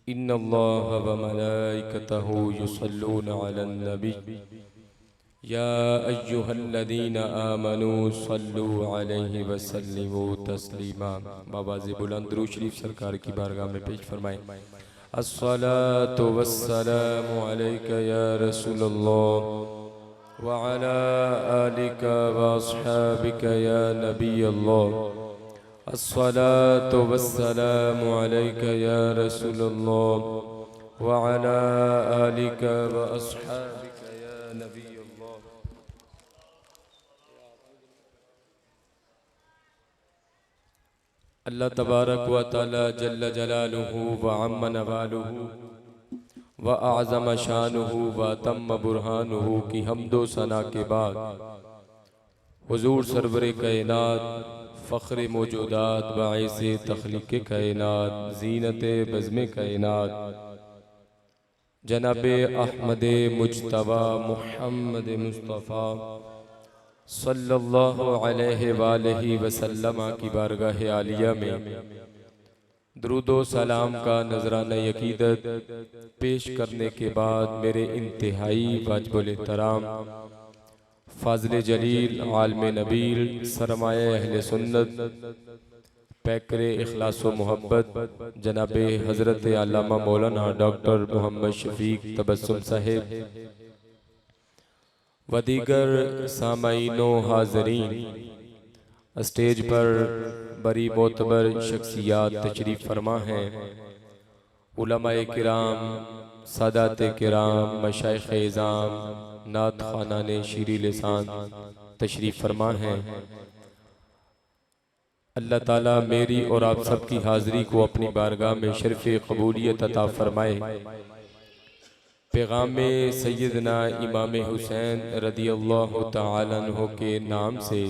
इन्नल्लाह व मलाइकतहु युसल्लूना अलन नबी या अय्युहल्लज़ीना आमनू सल्लु अलैहि व सल्लिमू तस्लीमा। बाबा जी बुलंद दुरूद शरीफ सरकार की बारगाह में पेश फरमाएं। अस्सलातु वस्सलामु अलैका या रसूलल्लाह व अला आलिका व अस्हाबिका या नबी अल्लाह। अस्सलातु वस्सलामु अलैका या रसूलल्लाह व अला आलिका व अस्हाबिका या नबी अल्लाह। अल्लाह तबारक व तआला जल्ल जलालुहु व अम्मा नवालुहु व आज़म शानुहु व तम्म बुरहानुहु की हम्दो सना के बाद हुजूर सरवरे कायनात फ़ख्र मौजूदात बाइसे तख्लीक़ कायनात ज़ीनत बज़्म कायनात जनाबे अहमद मुज्तबा मुहम्मद मुस्तफ़ा सल्लल्लाहु अलैहि वालैहि वसल्लम की बारगाह आलिया में दुरूदो सलाम का नजराना यकीदत पेश करने के बाद मेरे इंतहाई वाजिबुल एहतराम फाज़िल जलील आलिम नबील सरमाए अहले सुन्नत पैकरे इखलास व मोहब्बत जनाबे हज़रत अल्लामा मौलाना डॉक्टर मोहम्मद शफीक तबस्सुम साहिब व दीगर सामाईनो हाज़रीन स्टेज पर बड़ी मोतबर शख्सियात तशरीफ़ फरमा हैं। उलमाए किराम, सादात किराम, मशाइख़ इज़ाम, नात ख़ानाने शीरी लिसान तशरीफ़ फरमा हैं। अल्लाह ताला मेरी और आप सबकी हाज़िरी को अपनी बारगाह में शर्फ़ क़बूलियत अता फ़रमाए। पैगाम सैयदना इमाम हुसैन रदियल्लाहु तआला अन्हु के नाम से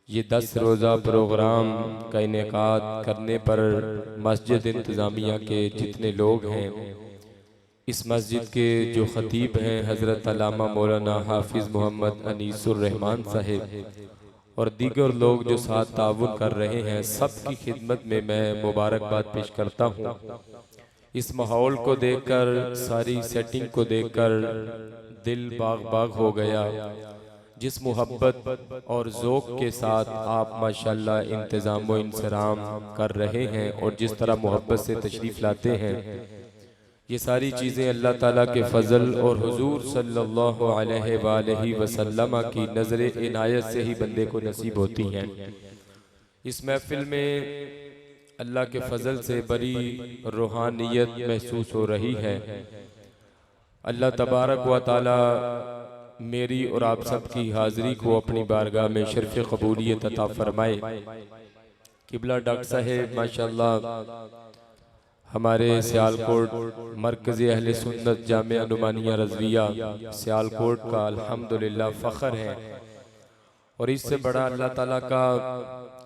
ये 10 रोज़ा प्रोग्राम का इनेकाद करने पर मस्जिद इंतज़ामिया के जितने लोग हैं, इस मस्जिद के जो ख़तीब हैं हज़रत अल्लामा मौलाना हाफिज़ मोहम्मद अनीसुर रहमान साहिब और दीगर लोग जो साथ ताउन कर रहे हैं, सब की खिदमत में मैं मुबारकबाद पेश करता हूँ। इस माहौल को देखकर, सारी सेटिंग को देखकर दिल बाग बाग हो गया। जिस मोहब्बत और ज़ौक़ के साथ आप माशाल्लाह इंतज़ाम व इंसराम कर रहे हैं और जिस तरह मोहब्बत से तशरीफ़ लाते हैं, ये सारी चीज़ें अल्लाह ताला के फ़ज़ल और हुज़ूर सल्लल्लाहु अलैहि वसल्लम की नज़र इनायत से ही बंदे को नसीब होती हैं। इस महफ़िल में अल्लाह के फ़ज़ल से बड़ी रूहानियत महसूस हो रही है। अल्लाह तबारक व तआला मेरी और आप सबकी हाज़िरी को अपनी बारगाह में शर्फ़ क़बूलियत अता फ़रमाए। किबला डॉक्टर साहेब माशाल्लाह हमारे सियालकोट मरकज़ी अहले सुन्नत जामिया नुमानिया रज़विया सियालकोट का अल्हम्दुलिल्लाह फ़ख्र है और इससे बड़ा अल्लाह ताला का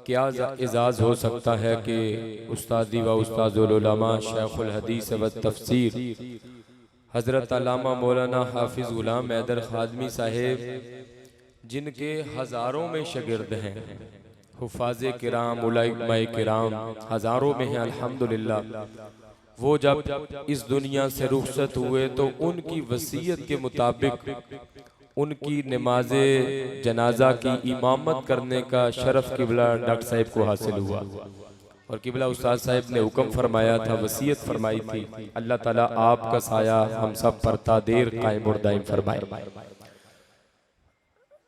क्या एज़ाज़ हो सकता है कि उस्तादी व उस्ताज़ुल उलमा शेखुल हदीस व तफ़सीर हज़रत अल्लामा मौलाना हाफिज़ ग़ुलाम हैदर ख़ादमी साहिब, जिनके हज़ारों में शागिर्द हैं, हुफ़ाज़े किराम, उलमाए किराम हज़ारों में हैं अल्हम्दुलिल्लाह। वो जब इस दुनिया से रुखसत हुए तो उनकी वसीयत के मुताबिक उनकी नमाज़े जनाजा की इमामत करने का शरफ़ किबला डॉक्टर साहिब को हासिल हुआ और किबला उस्ताद साहिब ने हुक्म फरमाया था, वसीयत फरमाई थी, अल्लाह ताला आपका साया हम सब पर तादेर कायम और दायम फरमाए।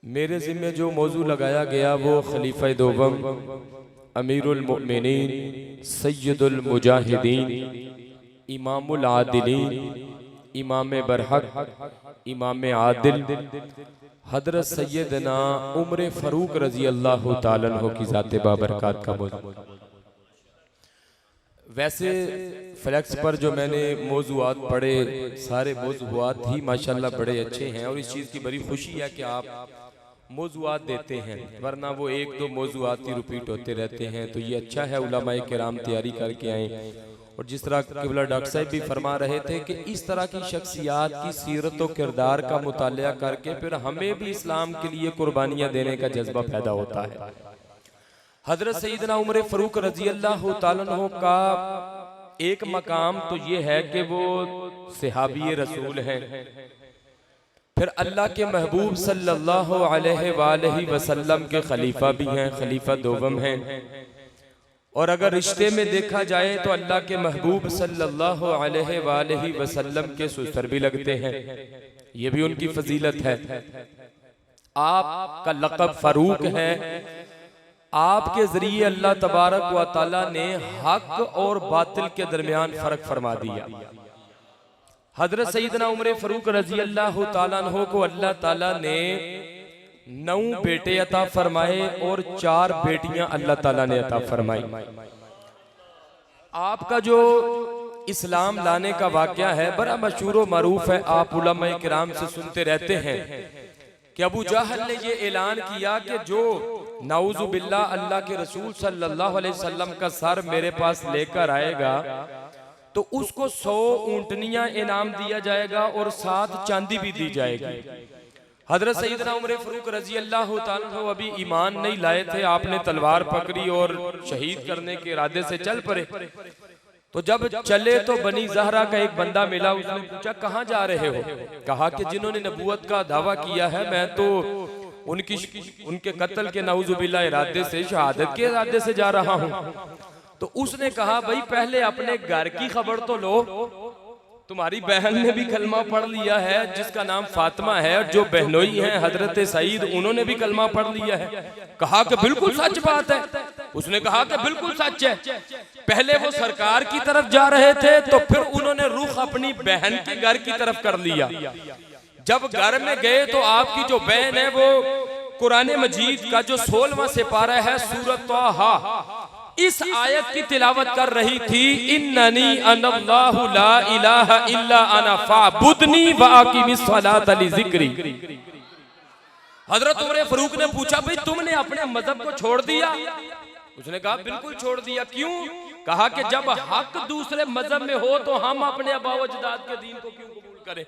मेरे ज़िम्मे जो मौजू लगाया गया वो खलीफा दोवम अमीरुल मोमिनीन सय्यदुल मुजाहिदीन इमामुल आदिलीन इमाम बरहक इमाम आदिल हज़रत सैयदना उमर फ़ारूक रज़ी अल्लाह तआला अन्हु की ज़ात बाबरकत का मौजू। वैसे फ्लैक्स पर जो मैंने मौज़ूआत पढ़े, सारे मौज़ूआत ही माशाल्लाह बड़े अच्छे हैं और इस चीज़ की बड़ी खुशी है कि आप मौज़ूआत देते हैं, वरना वो एक दो मौज़ूआत ही रिपीट होते रहते हैं। तो ये अच्छा है उलमाए किराम तैयारी करके आए और जिस तरह किबला डॉक्टर साहब भी फरमा रहे थे कि इस तरह की शख्सियात की सीरत और किरदार का मुतालिया करके फिर हमें भी इस्लाम के लिए कुर्बानियाँ देने का जज्बा पैदा होता है। हजरत सैयदना उमर फारूक रजी अल्लाह तआला अन्हु का एक मकाम तो ये है कि वो सहाबी रसूल हैं, फिर अल्लाह के महबूब सल्लल्लाहु अलैहि वसल्लम के खलीफा भी हैं, खलीफा दोवम हैं। और अगर रिश्ते में देखा जाए तो अल्लाह के महबूब सल्लल्लाहु अलैहि वसल्लम के सुसर भी लगते हैं, ये भी उनकी फजीलत है। आपका लक़ब फारूक है, आपके जरिए अल्लाह तबारक व तआला ने हक और बातिल के दरमियान फर्क फरमा दिया। हजरत सैयदना उमर फारूक रजी अल्लाह तआला अन्हु को अल्लाह ताला ने 9 बेटे अता फरमाए और 4 बेटियां अल्लाह ताला ने अता फरमाई। आपका जो इस्लाम लाने का वाक़या है बड़ा मशहूर व मरूफ है, आप उलमा किराम से सुनते रहते हैं कि अबू जहल ने ये ऐलान किया कि जो नाउज़ु बिल्लाह अल्लाह के रसूल सल्लल्लाहु अलैहि वसल्लम का सर मेरे पास लेकर आएगा तो उसको 100 ऊंटनियां इनाम दिया जाएगा और 7 चांदी भी दी जाएगी। हजरत सैयदना उमर फारूक रजी अल्लाह तआला अन्हु अभी ईमान नहीं लाए थे, आपने तलवार पकड़ी और शहीद करने के इरादे से चल पड़े। तो जब चले तो बनी ज़हरा का एक बंदा मिला, उसने पूछा कहाँ जा रहे हो? कहा कि जिन्होंने नबूवत का दावा किया है मैं तो उनके कत्ल के नाउज़ुबिल्लाह इरादे से, शहादत के इरादे से जा रहा हूँ। तो उसने कहा भाई पहले अपने घर की खबर तो लो, तुम्हारी बहन ने भी कलमा पढ़ लिया है जिसका नाम फातिमा है, और जो बहनोई हैं हजरत सईद उन्होंने भी कलमा पढ़ लिया है। कहा कि बिल्कुल सच बात है। उसने कहा कि बिल्कुल सच है। पहले वो सरकार की तरफ जा रहे थे तो फिर उन्होंने रुख अपनी बहन के घर की तरफ कर लिया। जब घर में गए तो आपकी जो बहन है वो कुरान मजीद का जो 16वां सिपारा है सूरत तौहा, इस आयत की तिलावत कर रही थी, इन्ननी अनल्लाहु ला इलाहा इल्ला अना फअबुदनी व अकीमिस सलात लिज़िक्री। हजरत उमर फारूक ने पूछा भाई तुमने अपने मजहब को छोड़ दिया? उसने कहा बिल्कुल छोड़ दिया। क्यों? कहा कि जब हक दूसरे मजहब में हो तो हम अपने आबा व अजदाद के दीन को क्यों कबूल करें,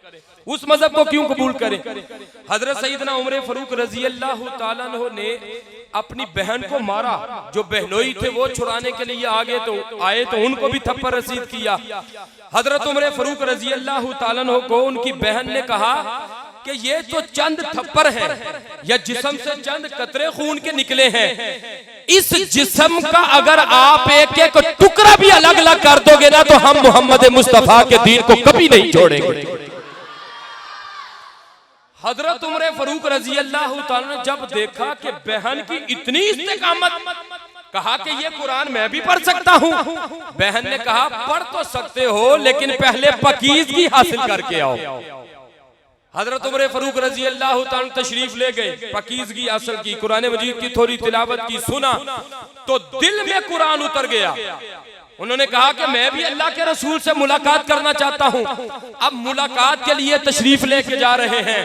उस मजहब को क्यों कबूल करें? हजरत सैयदना उमर फारूक रजी अल्लाह तआला अन्हु ने अपनी बहन को मारा, जो बहनोई थे वो छुड़ाने के लिए आए तो उनको भी थप्पड़ रसीद किया। हजरत उमर फारूक रजी अल्लाह तआला अन्हु को उनकी बहन ने कहा कि ये तो चंद थप्पड़ है या जिस्म से चंद कतरे खून के निकले हैं, इस जिस्म का अगर आप एक एक टुकड़ा भी अलग अलग कर दोगे ना तो हम मोहम्मद मुस्तफा के दीन को कभी नहीं छोड़ेंगे। हजरत उमर फारूक रजी अल्लाह तआला ने जब देखा कि बहन की इतनी इस्तेकामत, कहा कि ये कुरान मैं भी पढ़ सकता हूँ। बहन ने कहा पढ़ तो सकते हो लेकिन पहले पकीज़गी हासिल करके आओ। हजरत उमर फारूक रजी अल्लाह तआला तशरीफ ले गए, पकीज़गी हासिल की, कुरान मजीद की थोड़ी तिलावत की, सुना तो दिल में कुरान उतर गया। उन्होंने कहा कि मैं भी अल्लाह के रसूल से मुलाकात करना चाहता हूं। अब मुलाकात के लिए तशरीफ लेके जा रहे हैं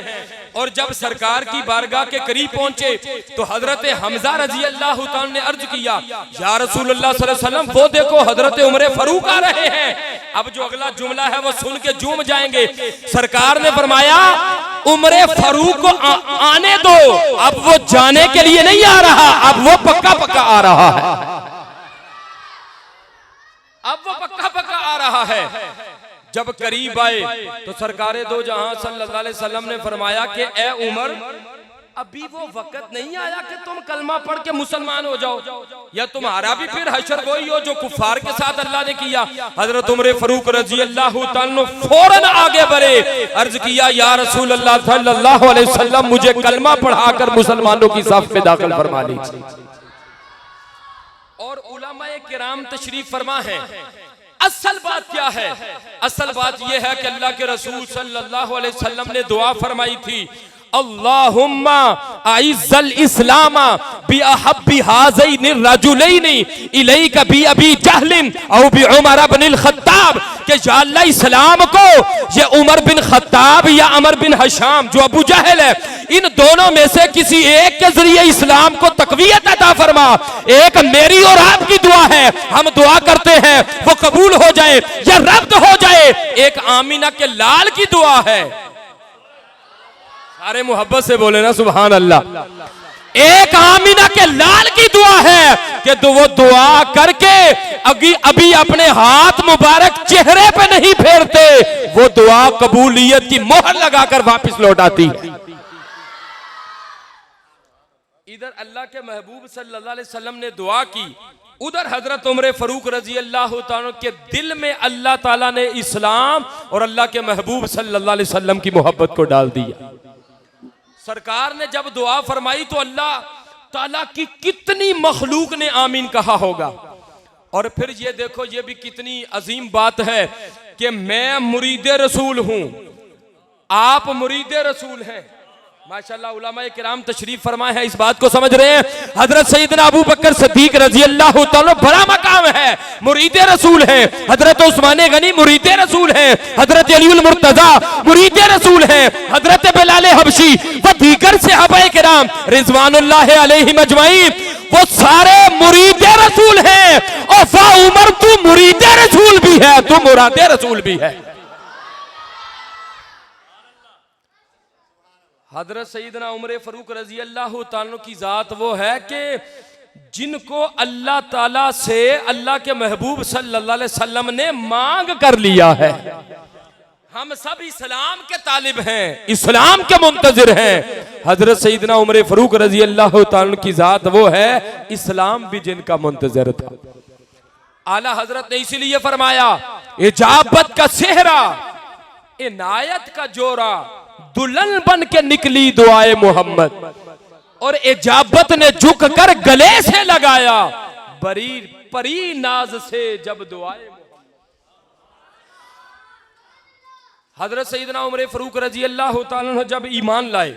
और जब सरकार की बारगाह के करीब पहुंचे तो हजरत हमजा रजी अल्लाह तआला ने अर्ज किया, या रसूलुल्लाह सल्लल्लाहु अलैहि वसल्लम वो देखो हजरत उमर फारूक आ रहे हैं। अब जो अगला जुमला है वो सुन के झूम जाएंगे। सरकार ने फरमाया उमर फारूक को आने दो, अब वो जाने के लिए नहीं आ रहा, अब वो पक्का पक्का आ रहा है, अब वो पक्का पक्का आ रहा है। जब करीब आए तो सरकारे दो जहां सल्लल्लाहु अलैहि वसल्लम ने फरमाया कि ए उमर अभी वो वक्त नहीं आया कि तुम कलमा पढ़ के मुसलमान हो जाओ, या तुम्हारा भी फिर हशर वही हो जो कुफार के साथ अल्लाह ने किया। हजरत उमर फारूक रजी अल्लाह तआला फौरन आगे बढ़े, अर्ज किया या रसूल अल्लाह सल्लल्लाहु अलैहि वसल्लम मुझे कलमा पढ़ाकर मुसलमानों की सफ में दाखिल फरमा लीजिए। और उलमाए किराम तशरीफ फरमा है। असल बात क्या है? असल बात यह है कि अल्लाह के रसूल सल्लल्लाहु अलैहि वसल्लम ने दुआ फरमाई थी, अल्लाहुम्मा आइज़्ज़ल इस्लामा बि अहब्बि हाज़ैनि रजुलैनि इलैका बि अबी जहलिन औ बि उमर इब्न खत्ताब, कि या अल्लाह इस्लाम को ये उमर बिन खत्ताब या अमर बिन हशाम जो अबू जहल है, इन दोनों में से किसी एक के जरिए इस्लाम को तकवीयत अता फरमा। एक मेरी और आपकी दुआ है, हम दुआ करते हैं वो कबूल हो जाए या रद्द हो जाए। एक आमीना के लाल की दुआ है, सारे मोहब्बत से बोले ना सुभान अल्लाह। एक आमिना के लाल की दुआ है कि तो वो दुआ करके अभी अपने हाथ मुबारक चेहरे पे नहीं फेरते, वो दुआ कबूलियत की मोहर लगाकर वापस लौट आती है। इधर अल्लाह के महबूब सल्लल्लाहु अलैहि वसल्लम ने दुआ की, उधर हजरत उमर फारूक रजी अल्लाह ताला के दिल में अल्लाह ताला ने इस्लाम और अल्लाह के महबूब सल्लल्लाहु अलैहि वसल्लम की मोहब्बत को डाल दिया। सरकार ने जब दुआ फरमाई तो अल्लाह ताला की कितनी मखलूक ने आमीन कहा होगा। और फिर ये देखो, ये भी कितनी अजीम बात है कि मैं मुरीदे रसूल हूं, आप मुरीदे रसूल हैं। माशाअल्लाह उलमाए किराम तशरीफ फरमाए हैं, इस बात को समझ रहे हैं। हजरत सैयदना अबू बकर सिद्दीक रजी अल्लाह ताला बड़ा मकाम है, मुरीदे रसूल हैं। हजरत उस्मान गनी मुरीदे रसूल हैं, हजरत अलीउल मुर्तजा मुरीदे रसूल हैं, हजरत बिलाल हबशी व दीगर सहाबाए किराम रिजवानुल्लाह अलैहिम अजमाइन वो सारे मुरीदे रसूल हैं। और फा उमर तू मुरीदे रसूल भी है, तू मुरादे रसूल भी है। हजरत सईदना उमर फारूक रजी अल्लाह ताला की जात वो है कि जिनको अल्लाह ताला से अल्लाह के महबूब सल्लल्लाहु अलैहि वसल्लम ने मांग कर लिया है। हम सब इस्लाम के तालिब हैं, इस्लाम के मुंतजिर हैं। हजरत सईदना उमर फारूक रजी अल्लाह ताला की जात वो है, इस्लाम भी जिनका मुंतजिर था। आला हजरत ने इसीलिए फरमाया, इजाबत का सेहरा इनायत का जोरा दुल्हन बन के निकली दुआए मोहम्मद, और इजाबत ने झुक कर गले से लगाया बरी परी नाज से जब दुआए। हजरत सईदना उमर फारूक रजी अल्लाह ताला जब ईमान लाए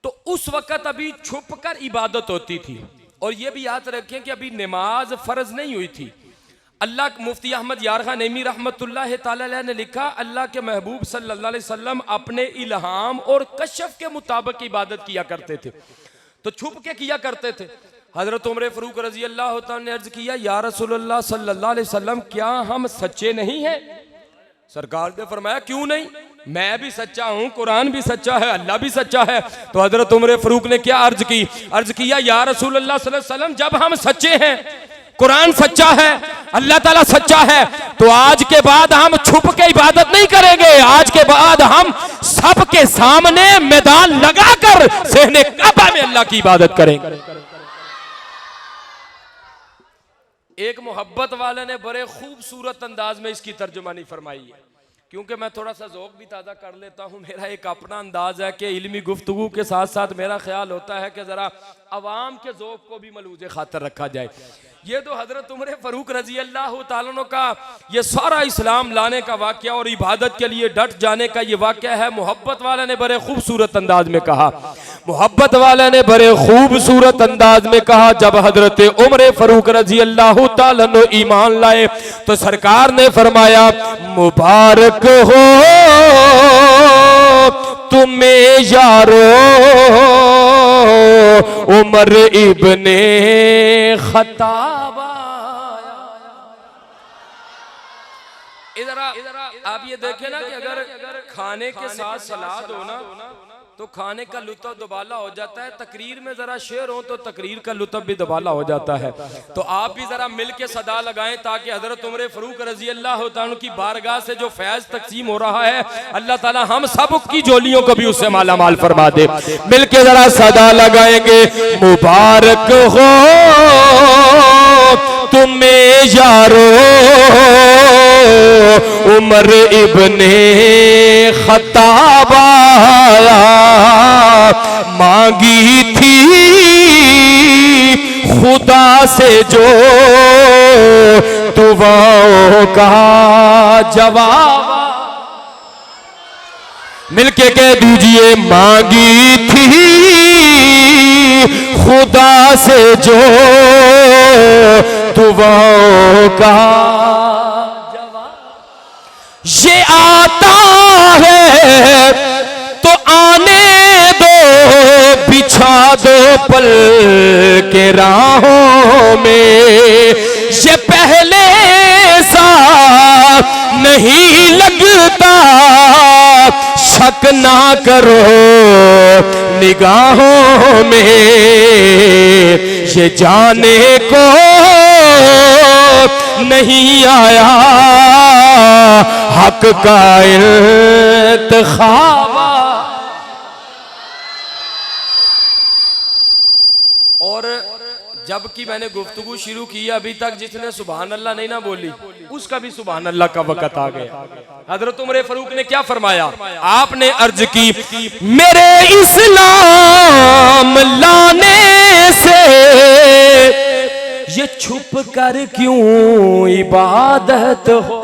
तो उस वक्त अभी छुप कर इबादत होती थी। और यह भी याद रखें कि अभी नमाज फर्ज नहीं हुई थी। अल्लाह मुफ्ती अहमद यार खान नईमी रहमतुल्लाह ताला अलैह ने लिखा, अल्लाह के महबूब सल्लल्लाहु अलैहि वसल्लम अपने इल्हाम और कशफ के मुताबिक इबादत किया करते थे, तो छुप के किया करते थे। हजरत उमर फारूक रजी अल्लाह ताला ने अर्ज किया, या रसूलुल्लाह सल्लल्लाहु अलैहि वसल्लम क्या हम सच्चे नहीं हैं? सरकार ने फरमाया, क्यों नहीं, मैं भी सच्चा हूं, कुरान भी सच्चा है, अल्लाह भी सच्चा है। तो हजरत उमर फारूक ने क्या अर्ज की, अर्ज किया, या रसूलुल्लाह सल्लल्लाहु अलैहि वसल्लम जब हम सच्चे हैं, कुरान सच्चा है, अल्लाह ताला सच्चा है, तो आज के बाद हम छुप के इबादत नहीं करेंगे। आज के बाद हम सबके सामने मैदान लगाकर सहने काबा में अल्लाह की इबादत करेंगे। एक मोहब्बत वाले ने बड़े खूबसूरत अंदाज में इसकी तर्जुमानी फरमाई है। क्योंकि मैं थोड़ा सा ज़ौक़ भी ताज़ा कर लेता हूँ, मेरा एक अपना अंदाज है कि इल्मी गुफ्तगू के साथ साथ मेरा ख्याल होता है कि ज़रा अवाम के ज़ौक़ को भी मलूज़े खातर रखा जाए। ये तो हज़रत उमर फारूक रजी अल्लाह ताला का ये सारा इस्लाम लाने का वाक़या और इबादत के लिए डट जाने का ये वाक़या है। मोहब्बत वाले ने बड़े खूबसूरत अंदाज में कहा, मोहब्बत वाले ने बड़े खूबसूरत अंदाज में कहा, जब हज़रत उमर फारूक रजी अल्लाह ताला ईमान लाए तो सरकार ने फरमाया, मुबारक हो तुम्हें यारो उमर इब्ने खत्ताब। इधर आप ये देखें ना कि अगर खाने के साथ सलाद हो ना तो खाने का लुत्फ दुबाला हो जाता है, तकरीर में जरा शेर हो तो तकरीर का लुत्फ भी दुबाला हो जाता है। तो आप भी जरा मिल के सदा लगाएं ताकि हजरत उमर फारूक रजी अल्लाह ताला की बारगाह से जो फैज तकसीम हो रहा है, अल्लाह ताला हम सब की झोलियों को भी उससे माला माल फरमा दे। मिल के जरा सदा लगाएंगे, मुबारक हो तुम्हें यारो उमर इब्ने खत्ताब आया, मांगी थी खुदा से जो दुआओं का जवाब। मिलके कह दीजिए, मांगी थी खुदा से जो दुआओं का ये आता है तो आने दो, बिछा दो पल के राहों में, ये पहले सा नहीं लगता, शक ना करो निगाहों में ये जाने को नहीं आया हक का इंतखाब। और जबकि मैंने गुफ्तगू शुरू की अभी तक जिसने सुभान अल्लाह नहीं ना बोली उसका भी सुभान अल्लाह का वक्त आ गया। हजरत उमर फारूक ने क्या फरमाया? आपने अर्ज की मेरे इस्लाम लाने से ये छुप कर क्यों इबादत हो,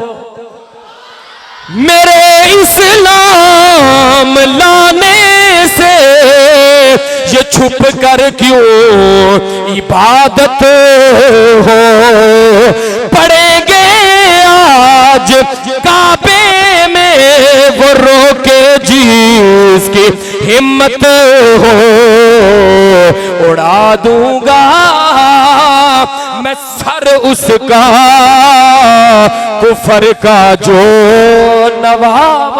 मेरे इस्लाम लाने से ये छुप कर क्यों इबादत हो। पड़ेंगे आज काबे में वो रोके जिसकी हिम्मत हो, उड़ा दूंगा मैं सर उसका कुफर का जो नवाब।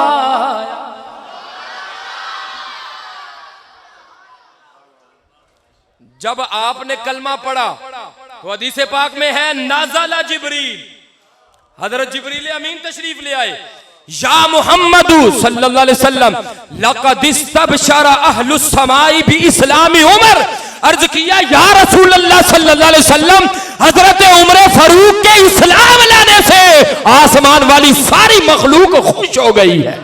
जब आपने कलमा पढ़ा तो हदीस पाक में है नाज़ला जिब्रील, हजरत जिब्रील अमीन तशरीफ ले आए। या मुहम्मदू सल्लल्लाहु अलैहि वसल्लम लक़द इस्तबशरा अहलुस समाई बि इस्लामी उमर। अर्ज किया या रसूल अल्लाह सल्लल्लाहु अलैहि वसल्लम हजरत उमर फारूक के इस्लाम लाने से आसमान वाली सारी मखलूक खुश हो गई है।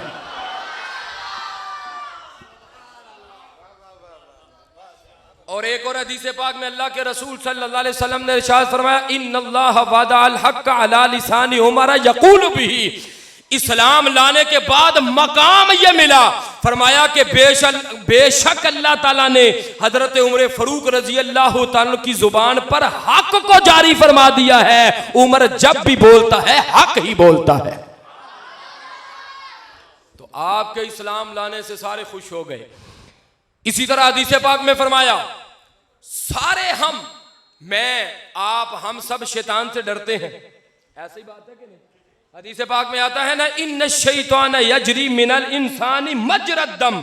और एक और हदीस पाक में अल्लाह के रसूल सल्लल्लाहु अलैहि वसल्लम ने इरशाद फरमाया इन्नल्लाह वदअल हक़्क़ अला लिसानी उमर यक़ूलु बिही। इस्लाम लाने के बाद मकाम ये मिला, फरमाया कि बेशक अल्लाह ताला ने हजरत उमर फारूक रजी अल्लाह ताला की जुबान पर हक को जारी फरमा दिया है। उमर जब भी बोलता है हक ही बोलता है। तो आपके इस्लाम लाने से सारे खुश हो गए। इसी तरह हदीस पाक में फरमाया सारे हम, मैं, आप, हम सब शैतान से डरते हैं। ऐसी बात है कि नहीं? हदीस पाक में आता है ना इन्न शैतान यजरी मिनल इंसानी मजरद दम,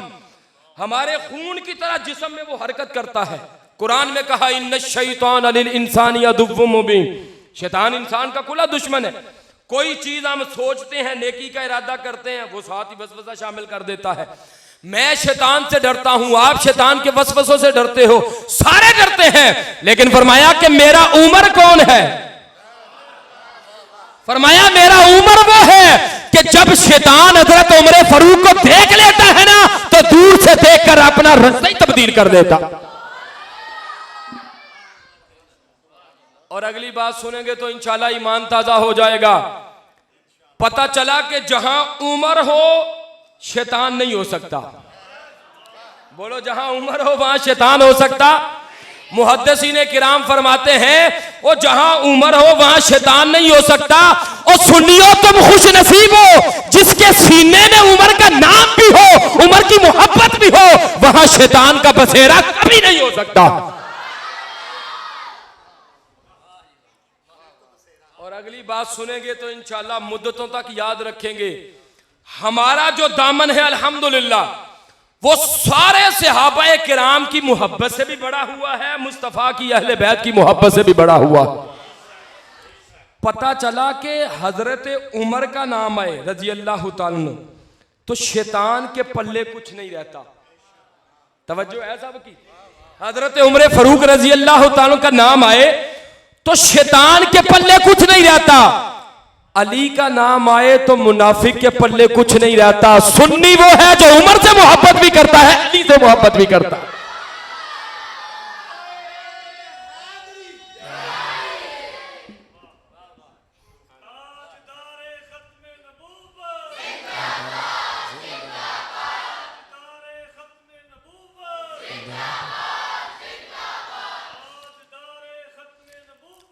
हमारे खून की तरह जिस्म में वो हरकत करता है। कुरान में कहा इन्न शैतान लिल इंसानी अदुव्वुम मुबीन, शैतान इंसान का खुला दुश्मन है। कोई चीज हम सोचते हैं, नेकी का इरादा करते हैं, वो साथ ही वसवसा शामिल कर देता है। मैं शैतान से डरता हूं, आप शैतान के वसवसों से डरते हो, सारे डरते हैं। लेकिन फरमाया कि मेरा उमर कौन है? फरमाया मेरा उमर वो है कि जब शैतान हजरत उमर फारूक को देख लेता है ना तो दूर से देखकर अपना रास्ता ही तब्दील कर देता। और अगली बात सुनेंगे तो इंशाल्लाह ईमान ताजा हो जाएगा। पता चला कि जहां उमर हो शैतान नहीं हो सकता। बोलो जहां उमर हो वहां शैतान हो सकता। मुहद्दिसीने किराम फरमाते हैं वो जहां उमर हो वहां शैतान नहीं हो सकता। और सुन्नियों तुम खुश नसीब हो जिसके सीने में उमर का नाम भी हो, उमर की मोहब्बत भी हो, वहां शैतान का बसेरा कभी नहीं हो सकता। और अगली बात सुनेंगे तो इंशाल्लाह मुद्दतों तक याद रखेंगे। हमारा जो दामन है अल्हम्दुलिल्लाह वो सारे सहाबाए किराम की मोहब्बत से भी बड़ा हुआ है, मुस्तफा की अहले बैत की मोहब्बत से भी बड़ा हुआ। पता चला कि हजरत उमर का नाम आए रजी अल्लाह ताला अन्हु तो शैतान के पल्ले कुछ नहीं रहता। तवज्जो है सबकी। हजरत उमर फारूक रजी अल्लाह ताला का नाम आए तो शैतान के पल्ले कुछ नहीं रहता। अली का नाम आए तो मुनाफिक के पल्ले कुछ नहीं रहता। सुन्नी वो है जो उमर से मोहब्बत भी करता है, अली से मोहब्बत भी करता है।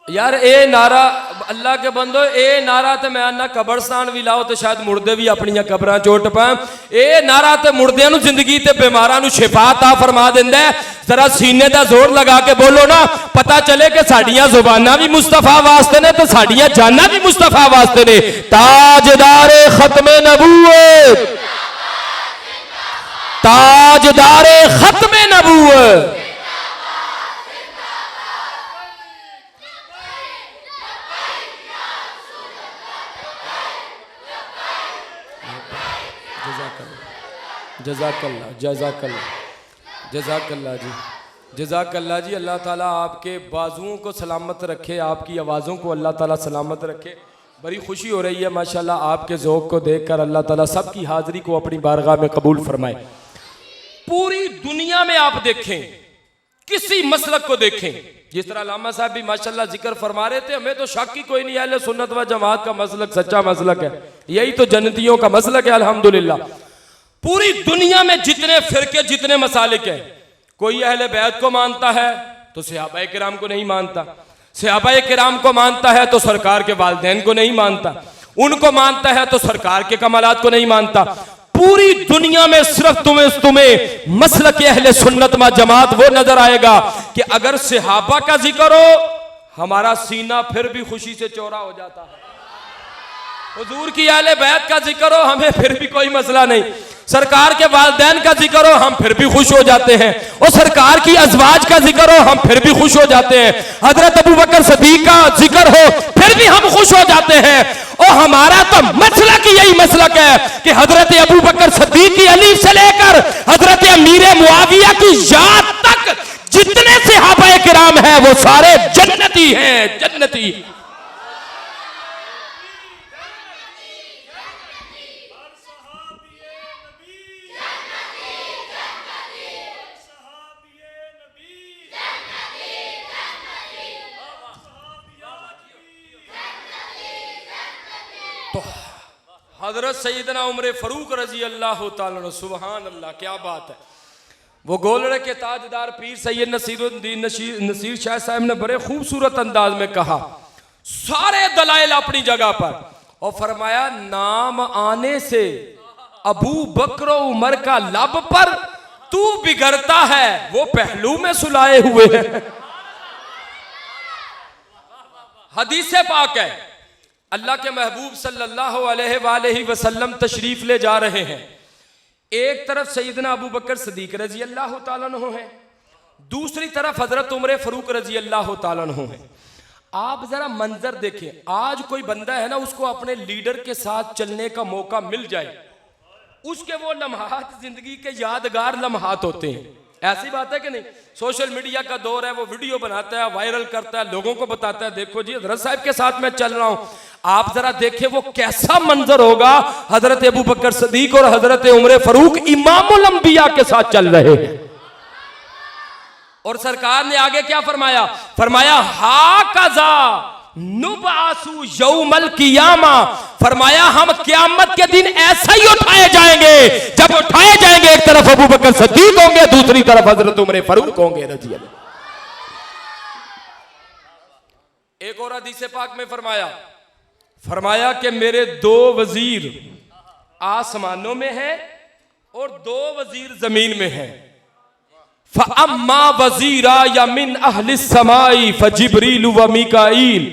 यार ए नारा अल्लाह के बंदो, ए नारा ते मैं आना कब्रस्तान भी लाओ तो शायद मुर्दे भी अपनी कब्रां चोट पाए। ए नारा ते मुर्दियां नूं जिंदगी ते बीमारां नूं शिफा ता फरमा दिंदा है। जरा सीने दा जोर लगा के बोलो ना, पता चले कि साडियां जुबानां भी मुस्तफा वास्ते ने ते साडियां जानां भी मुस्तफा वास्ते ने। ताजदारे खत्मे नबूवत ताजदारे खत्मे नबूवत। जज़ाकल्ला जज़ाकल्ला जज़ाकल्ला जी, जज़ाकल्ला जी। अल्लाह ताला आपके बाजुओं को सलामत रखे, आपकी आवाज़ों को अल्लाह ताला सलामत रखे। बड़ी खुशी हो रही है माशाल्लाह आपके ज़ौक़ को देखकर। अल्लाह ताला सबकी हाज़िरी को अपनी बारगाह में कबूल फरमाए। पूरी दुनिया में आप देखें, किसी मसलक को देखें, जिस तरह अल्लामा साहब भी माशाल्लाह जिक्र फरमा रहे थे, हमें तो शक ही कोई नहीं, अहले सुन्नत व जमात का मसलक सच्चा मसलक है, यही तो जन्नतियों का मसलक है अल्हम्दुलिल्लाह। पूरी दुनिया में जितने फिरके, जितने मसालिक हैं, कोई अहले बैत को मानता है तो सहाबाए किराम को नहीं मानता, सहाबाए किराम को मानता है तो सरकार के वालिदैन को नहीं मानता, उनको मानता है तो सरकार के कमालात को नहीं मानता। पूरी दुनिया में सिर्फ तुम्हें मसलक अहले सुन्नत व जमात वो नजर आएगा कि अगर सहाबा का जिक्र हो, हमारा सीना फिर भी खुशी से चौड़ा हो जाता है। हुजूर की अहले बैत का जिक्र हो, हमें फिर भी कोई मसला नहीं। सरकार के वालिदैन का जिक्र हो, हम फिर भी खुश हो जाते हैं। और सरकार की अज़वाज का जिक्र हो, हम फिर भी खुश हो जाते हैं। हजरत अबू बकर सिद्दीक का जिक्र हो, फिर भी हम खुश हो जाते हैं। और हमारा तो मसलक यही मसलक है कि हजरत अबू बकर सिद्दीक की अलीफ से लेकर हजरत अमीर मुआविया की याद तक जितने सहाबाए किराम हैं वो सारे जन्नती हैं, जन्नती। तो हजरत सैयदना उमर फरूक रजी अल्लाह ताला अन्हु, सुभान अल्लाह, क्या बात है। वो गोलड़े के ताजदार पीर सैयद नसीरुद्दीन नसीर शाह साहब ने बड़े खूबसूरत अंदाज में कहा, सारे दलाइल अपनी जगह पर, और फरमाया नाम आने से अबू बकर उमर का लब पर तू बिगड़ता है, वो पहलू में सुलाए हुए है। हदीस पाक है, अल्लाह के महबूब सल्लल्लाहु अलैहि वसल्लम तशरीफ ले जा रहे हैं। एक तरफ सैयदना अबू बकर सिद्दीक रजी अल्लाह ताला अन्हु है, दूसरी तरफ हजरत उमर फरूक रजी अल्लाह ताला अन्हु है। आप जरा मंजर देखें, आज कोई बंदा है ना, उसको अपने लीडर के साथ चलने का मौका मिल जाए, उसके वो लम्हात जिंदगी के यादगार लम्हात होते हैं। ऐसी बात है कि नहीं? सोशल मीडिया का दौर है, वो वीडियो बनाता है, वायरल करता है, लोगों को बताता है, देखो जी हजरत साहब के साथ मैं चल रहा हूं। आप जरा देखें वो कैसा मंजर होगा, हजरत अबू बकर सिद्दीक और हजरत उमर फरूक इमामुल अंबिया के साथ चल रहे हैं। और सरकार ने आगे क्या फरमाया? फरमाया हा कज़ा नुबासु यौमल कियामा, फरमाया हम क़यामत के दिन ऐसा ही उठाए जाएंगे। जब उठाए जाएंगे, एक तरफ अबू बकर सिद्दीक होंगे, दूसरी तरफ हजरत उमर फरूक होंगे रज़ी अल्लाह। एक और हदीस पाक में फरमाया कि मेरे दो वजीर आसमानों में हैं और दो वजीर जमीन में हैं। फ़अम्मा वज़ीरा या मिन अहलि समाई फ़जिब्रील व मीकाईल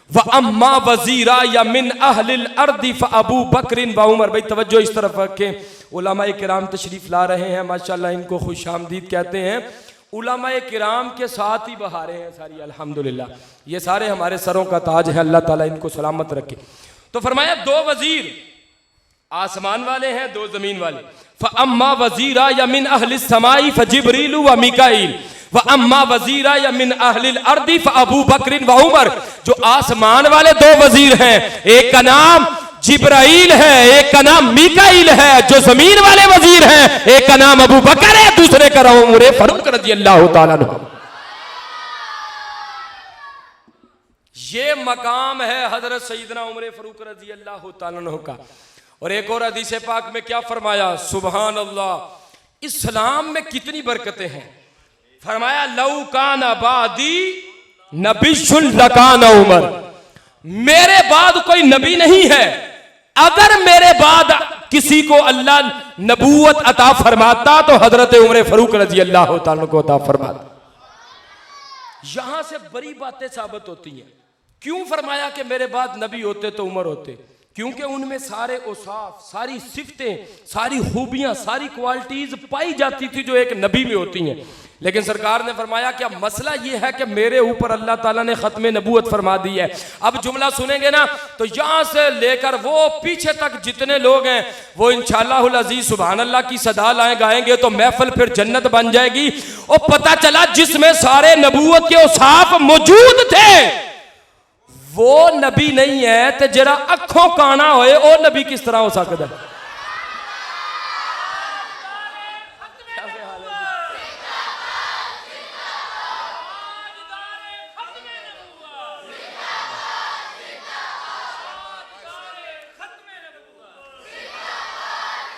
व अम्मा वज़ीरा या मिन अहलिल अर्दी फ़अबू बकरिन व उमर। भाई तवज्जो इस तरफ रखें, उलमाए किराम तशरीफ़ ला रहे हैं माशाल्लाह, इनको खुशामदीद कहते हैं। उलमाए किराम के साथ ही बहारें हैं सारी, अल्हम्दुलिल्लाह। ये सारे हमारे सरों का ताज है, अल्लाह ताला इनको सलामत रखे। तो फरमाया दो वज़ीर आसमान वाले हैं, दो जमीन वाले। फ़अम्मा वज़ीरा या मिन अहलिस समाई फ़जिब्रील व मीकाईल व अम्मा वज़ीरा या मिन अहलिल अर्दी फ़अबू बकरिन व उमर। जो आसमान वाले दो वज़ीर हैं, एक का नाम जिब्राइल है, एक का नाम मीकाईल है। जो जमीन वाले वज़ीर हैं, एक का नाम अबू बकर है, दूसरे का नाम उमर फरूक रज़ी अल्लाह ताला अन्हु। ये मकाम है हजरत सैयदना उमर फरूक रज़ी अल्लाह ताला अन्हु का। और एक और हदीस पाक में क्या फरमाया? सुभान अल्लाह, इस्लाम में कितनी बरकतें हैं। फरमाया लौ कान बादी नबियुन लकान उमर, मेरे बाद कोई नबी नहीं है, अगर मेरे बाद किसी को अल्लाह नबूवत अता फरमाता तो हजरत उमर फरूक रज़ी अल्लाह ताला को अता फरमाता। यहां से बड़ी बातें साबित होती हैं। क्यों फरमाया कि मेरे बाद नबी होते तो उमर होते? क्योंकि उनमें सारे औसाफ, सारी सिफतें, सारी खूबियां, सारी क्वालिटीज पाई जाती थी जो एक नबी में होती हैं। लेकिन सरकार ने फरमाया कि अब मसला यह है कि मेरे ऊपर अल्लाह ताला ने खत्म नबूवत फरमा दी है। अब जुमला सुनेंगे ना तो यहां से लेकर वो पीछे तक जितने लोग हैं वो इंशाअल्लाहुल अजीज सुभान अल्लाह की सदा लाए गाएंगे तो महफिल फिर जन्नत बन जाएगी। और पता चला जिसमें सारे नबूवत के औसाफ मौजूद थे वो नबी नहीं है तो जरा अखों काना होए वो नबी किस तरह हो सकता है?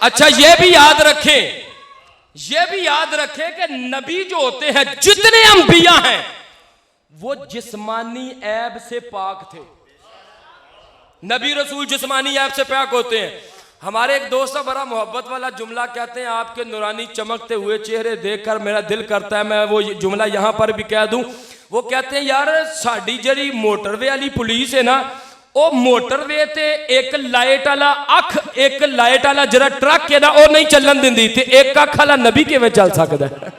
अच्छा ये भी याद रखें, ये भी याद रखें कि नबी जो होते हैं जितने अंबिया हैं वो जिस्मानी ऐब से पाक थे। नबी रसूल जिस्मानी ऐब से पाक होते हैं। हमारे एक दोस्त बड़ा मोहब्बत वाला जुमला कहते हैं, आपके नूरानी चमकते हुए चेहरे देखकर मेरा दिल करता है मैं वो जुमला यहां पर भी कह दूं। वो कहते हैं यार साड़ी जड़ी मोटरवे वाली पुलिस है ना वो मोटरवे ते एक लाइट वाला अख एक लाइट वाला जरा ट्रक है ना वो नहीं चलन दिंदी ते एक अख वाला नबी किवें चल सकदा है?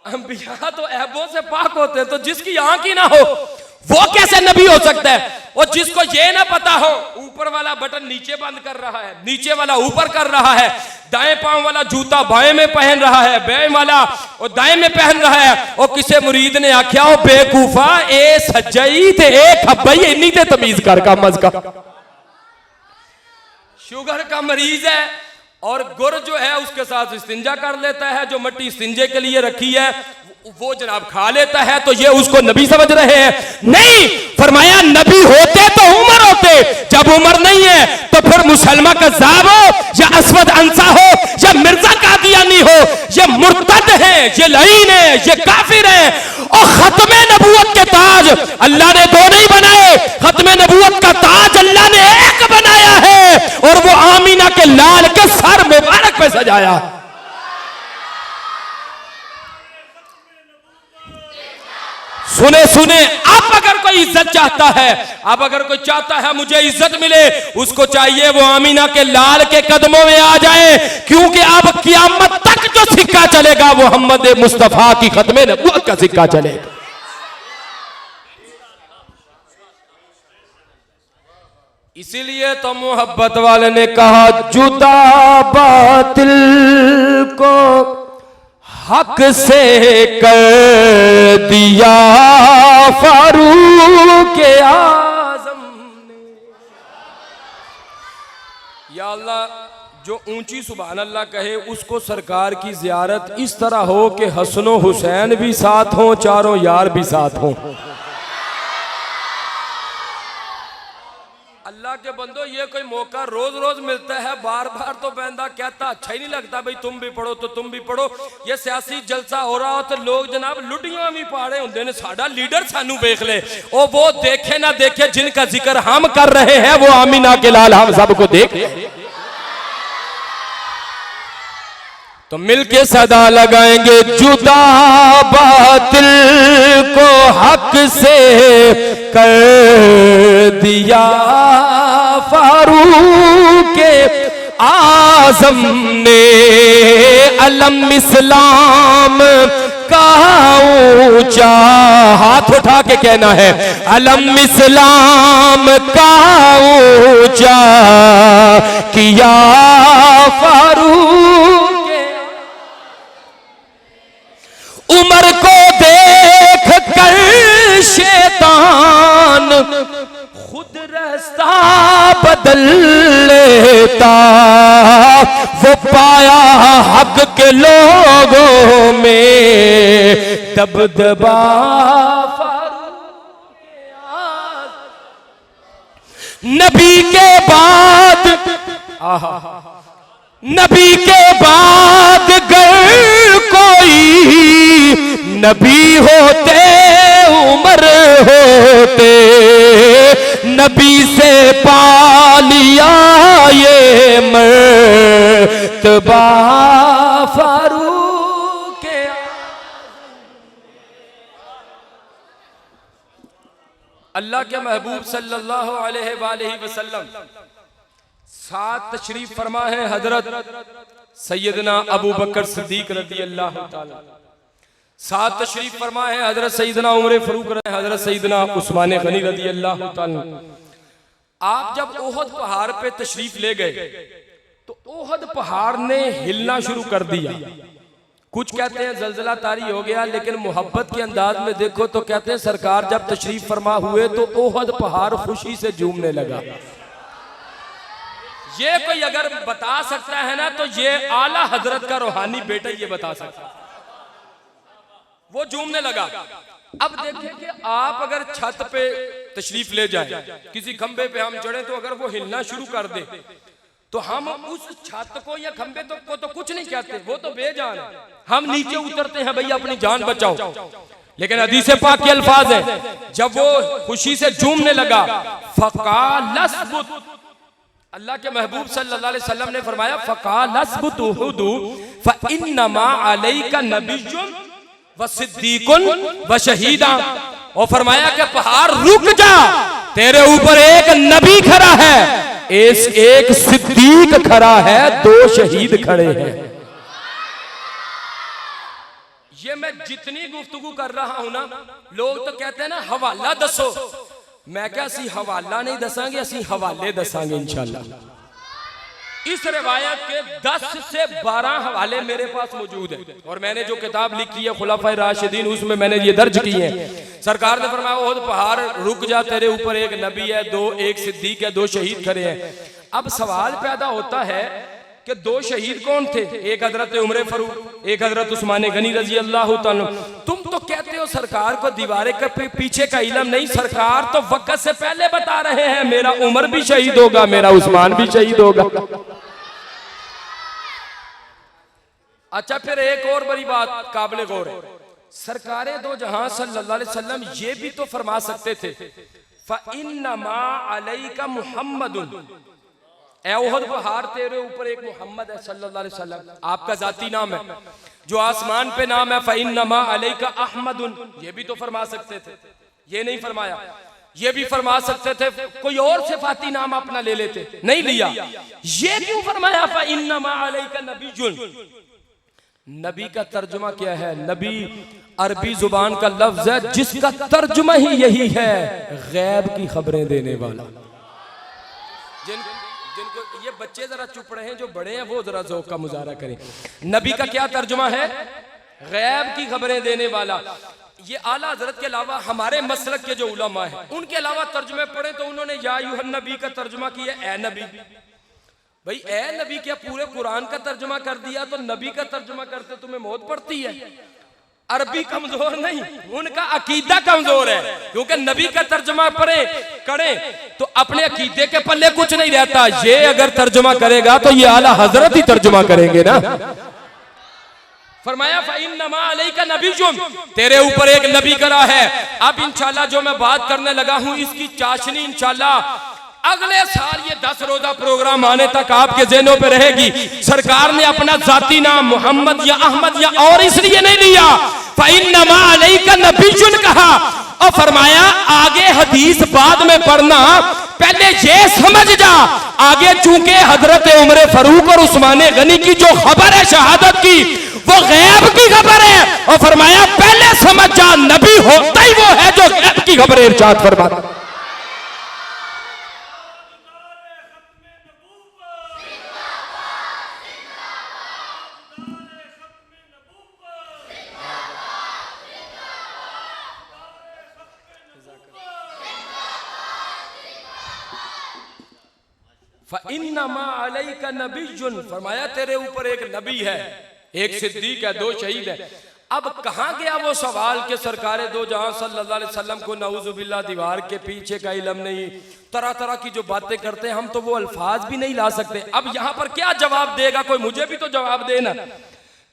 अंबिया तो ऐबों से पाक होते हैं तो जिसकी आंख ही ना हो वो कैसे नबी हो सकता है? और जिसको ये ना पता हो ऊपर वाला बटन नीचे बंद कर रहा है, नीचे वाला ऊपर कर रहा है, दाएं पांव वाला जूता बाएं में पहन रहा है, बाएं वाला और दाएं में पहन रहा है। और किसी मुरीद ने आख्या ओ बेकूफा ए सज्जई ते ए खब्बई इन्नी ते तमीज कर का मज का। शुगर का मरीज है और गुर जो है उसके साथ इस्तिंजा कर लेता है, जो मट्टी इस्तिंजे के लिए रखी है वो जनाब खा लेता है तो ये उसको नबी समझ रहे हैं? नहीं, फरमाया नबी होते तो उमर होते, जब उमर नहीं है तो फिर मुसलमान कज़्ज़ाब हो या असवद अंसा हो या मिर्जा कादियानी हो, ये मुर्तद है, ये लईन है, ये काफिर है। और खत्मे नबूवत के ताज अल्लाह ने दो नहीं बनाए, खत्मे नबूवत का ताज अल्लाह ने एक बनाया है और वो आमीना के लाल के सर मुबारक पे सजाया। सुने सुने, अब अगर कोई इज्जत चाहता है, अब अगर कोई चाहता है मुझे इज्जत मिले, उसको चाहिए वो आमीना के लाल के कदमों में आ जाए, क्योंकि अब क़यामत तक जो सिक्का चलेगा वो मोहम्मद मुस्तफा की खत्मे नबूवत का सिक्का चलेगा। इसीलिए तो मोहब्बत वाले ने कहा जुदा बातिल को हक से कर दिया फारूक आज़म ने। या अल्लाह जो ऊंची सुभान अल्लाह कहे उसको सरकार की ज़ियारत इस तरह हो कि हसनो हुसैन भी साथ हों, चारों यार भी साथ हों। अल्लाह के बंदो ये कोई मौका रोज रोज मिलता है, बार बार तो बंदा कहता अच्छा ही नहीं लगता भाई तुम भी पढ़ो तो तुम भी पढ़ो। ये सियासी जलसा हो रहा हो तो लोग जनाब लुटियां भी पाड़े होंगे ने साडा लीडर सानू देख ले, और वो देखे ना देखे जिनका जिक्र हम कर रहे हैं वो आमीना के लाल हम सबको देख। तो मिलके सदा लगाएंगे जुदा बातिल को हक से कर दिया फारूक आज़म ने। अलम इस्लाम का ऊंचा, हाथ उठा के कहना है अलम इस्लाम का ऊंचा किया फारूक। उमर को देख कर शैतान खुद रास्ता बदल लेता, वो पाया हक के लोगों में दबदबा फारूक नबी के बाद। नबी के बाद गर कोई नबी होते उमर होते, नबी से पालिया ये मर्तबा फारूक। अल्लाह के महबूब सल्लल्लाहु अलैहि वसल्लम साथ तशरीफ फरमा है हजरत सैयदना अबू बकर सिद्दीक रज़ी अल्लाह ताला, साथ तशरीफ फरमा है हजरत सैयदना उमर फारूक, हजरत सैयदना उस्मान गनी रज़ी अल्लाह ताला। आप जब ओहद पहाड़ पे तशरीफ ले गए तो ओहद पहाड़ ने हिलना शुरू कर दिया। कुछ कहते हैं जलजला तारी हो गया, लेकिन मोहब्बत के अंदाज में देखो तो कहते हैं सरकार जब तशरीफ फरमा हुए तो ओहद पहाड़ खुशी से झूमने लगा। ये कोई अगर बता सकता है ना तो ये आला हजरत का रूहानी बेटा ये बता सकता है। वो झूमने लगा। अब देखिए कि आप अगर छत पे तशरीफ ले जाए, किसी खंबे पे हम चढ़े तो अगर वो हिलना शुरू कर दे तो हम उस छत को या खंबे को तो कुछ नहीं कहते, वो तो बेजान है। हम नीचे उतरते हैं भैया अपनी जान बचाओ। लेकिन हदीस पाक के अल्फाज हैं, जब वो खुशी से झूमने लगा फकालसबुत, अल्लाह के महबूब सल्लल्लाहु अलैहि वसल्लम ने फरमाया फकालसबुत उहुदु फइन्नमा अलैका नबिय्युन व सिद्दीकुन व शहीदा, और फरमाया कि पहाड़ रुक जा, तेरे ऊपर एक नबी खड़ा है, एक सिद्दीक खड़ा है, दो शहीद खड़े हैं। ये मैं जितनी गुफ्तगू कर रहा हूं ना, लोग तो कहते हैं ना हवाला दसो, मैं क्या असी हवाला नहीं दसांगे, असी हवाले दसांगे इंशाअल्लाह। इस रिवायत के 10 से 12 हवाले मेरे पास मौजूद है, और मैंने जो किताब लिखी है खुलाफाए राशिदीन उसमें मैंने ये दर्ज की है। सरकार ने फरमाया ओहद पहाड़ रुक जा, तेरे ऊपर एक नबी है, एक सिद्दीक है, 2 शहीद खड़े हैं। अब सवाल पैदा होता है कि 2 शहीद कौन थे? एक हजरत उमर फारूक, एक हजरत उस्मान गनी रजी अल्लाह ताला। तुम तो कहते हो सरकार को दीवारे के पीछे का इल्म नहीं, सरकार तो वक्त से पहले बता रहे हैं मेरा उमर भी शहीद होगा, मेरा उस्मान भी शहीद होगा। अच्छा, फिर एक और बड़ी बात काबिल गौर है, सरकारे दो जहां सल्लल्लाहु अलैहि वसल्लम ये भी तो फरमा सकते थे फ़इन्नमा अलैका मुहम्मदुन, ए ओहद पहाड़ तेरे ऊपर एक मोहम्मद है सल्लल्लाहु अलैहि वसल्लम, आपका जाती नाम है। जो आसमान पे नाम है फ़इन्नमा अलैका अहमदुन, ये भी तो फरमा सकते थे, ये नहीं फरमाया। ये भी फरमा सकते थे कोई और सिफाती नाम अपना ले लेते, नहीं लिया। ये क्यों फरमाया फ़इन्नमा अलैका नबिय्युन? नबी का तर्जुमा क्या है? नबी अरबी जुबान का लफ्ज है जिसका तर्जुमा ही यही है, गैब की खबरें देने वाला। जिनको ये बच्चे जरा चुप रहे हैं, जो बड़े हैं वो जरा ज़ौक़ का मुजाहरा करें। नबी का क्या तर्जुमा है? गैब की खबरें देने वाला। ये आला हजरत के अलावा हमारे मसलक के जो उलमा हैं उनके अलावा तर्जुमे पढ़े तो उन्होंने या अय्युहन नबी का तर्जुमा किया ए नबी। भाई ए नबी क्या पूरे कुरान का तर्जुमा कर दिया तो नबी का तर्जुमा करते तुम्हें मौत पड़ती है? अरबी कमजोर नहीं, उनका अकीदा कमजोर है, क्योंकि नबी का तर्जुमा पढ़े करें तो अपने अकीदे के पल्ले कुछ नहीं रहता। ये अगर तर्जुमा करेगा तो ये आला हजरत ही तर्जुमा करेंगे ना। फरमाया फ़इन्नमा अलैका नबिय्युन, तेरे ऊपर एक नबी करा है। अब इंशाल्लाह जो मैं बात करने लगा हूं इसकी चाशनी इंशाल्लाह अगले साल ये 10 रोजा प्रोग्राम आने तक आपके ज़हनों पे रहेगी। सरकार ने अपना जाती नाम मोहम्मद या अहमद या और इसलिए नहीं लिया, फ़इन्नमा अलैका नबिय्युन कहा और फरमाया आगे हदीस बाद में पढ़ना, पहले ये समझ जा आगे चूंकि हजरत उमर फारूक और उस्मान गनी की जो खबर है शहादत की वो गैब की खबर है, और फरमाया पहले समझ जा नबी होता ही वो है जो गैब की खबर इरशाद फरमाता। फ़इन्नमा अलैका नबिय्युन, फरमाया तेरे ऊपर एक नबी है, एक सिद्दीक है, 2 शहीद है। अब कहां गया वो सवाल के सरकारे दो जहां सल्लल्लाहु अलैहि वसल्लम को नऊजुबिल्लाह दीवार के पीछे का इल्म नहीं, तरह तरह की जो बातें करते हैं हम तो वो अल्फाज भी नहीं ला सकते। अब यहां पर क्या जवाब देगा कोई? मुझे भी तो जवाब देना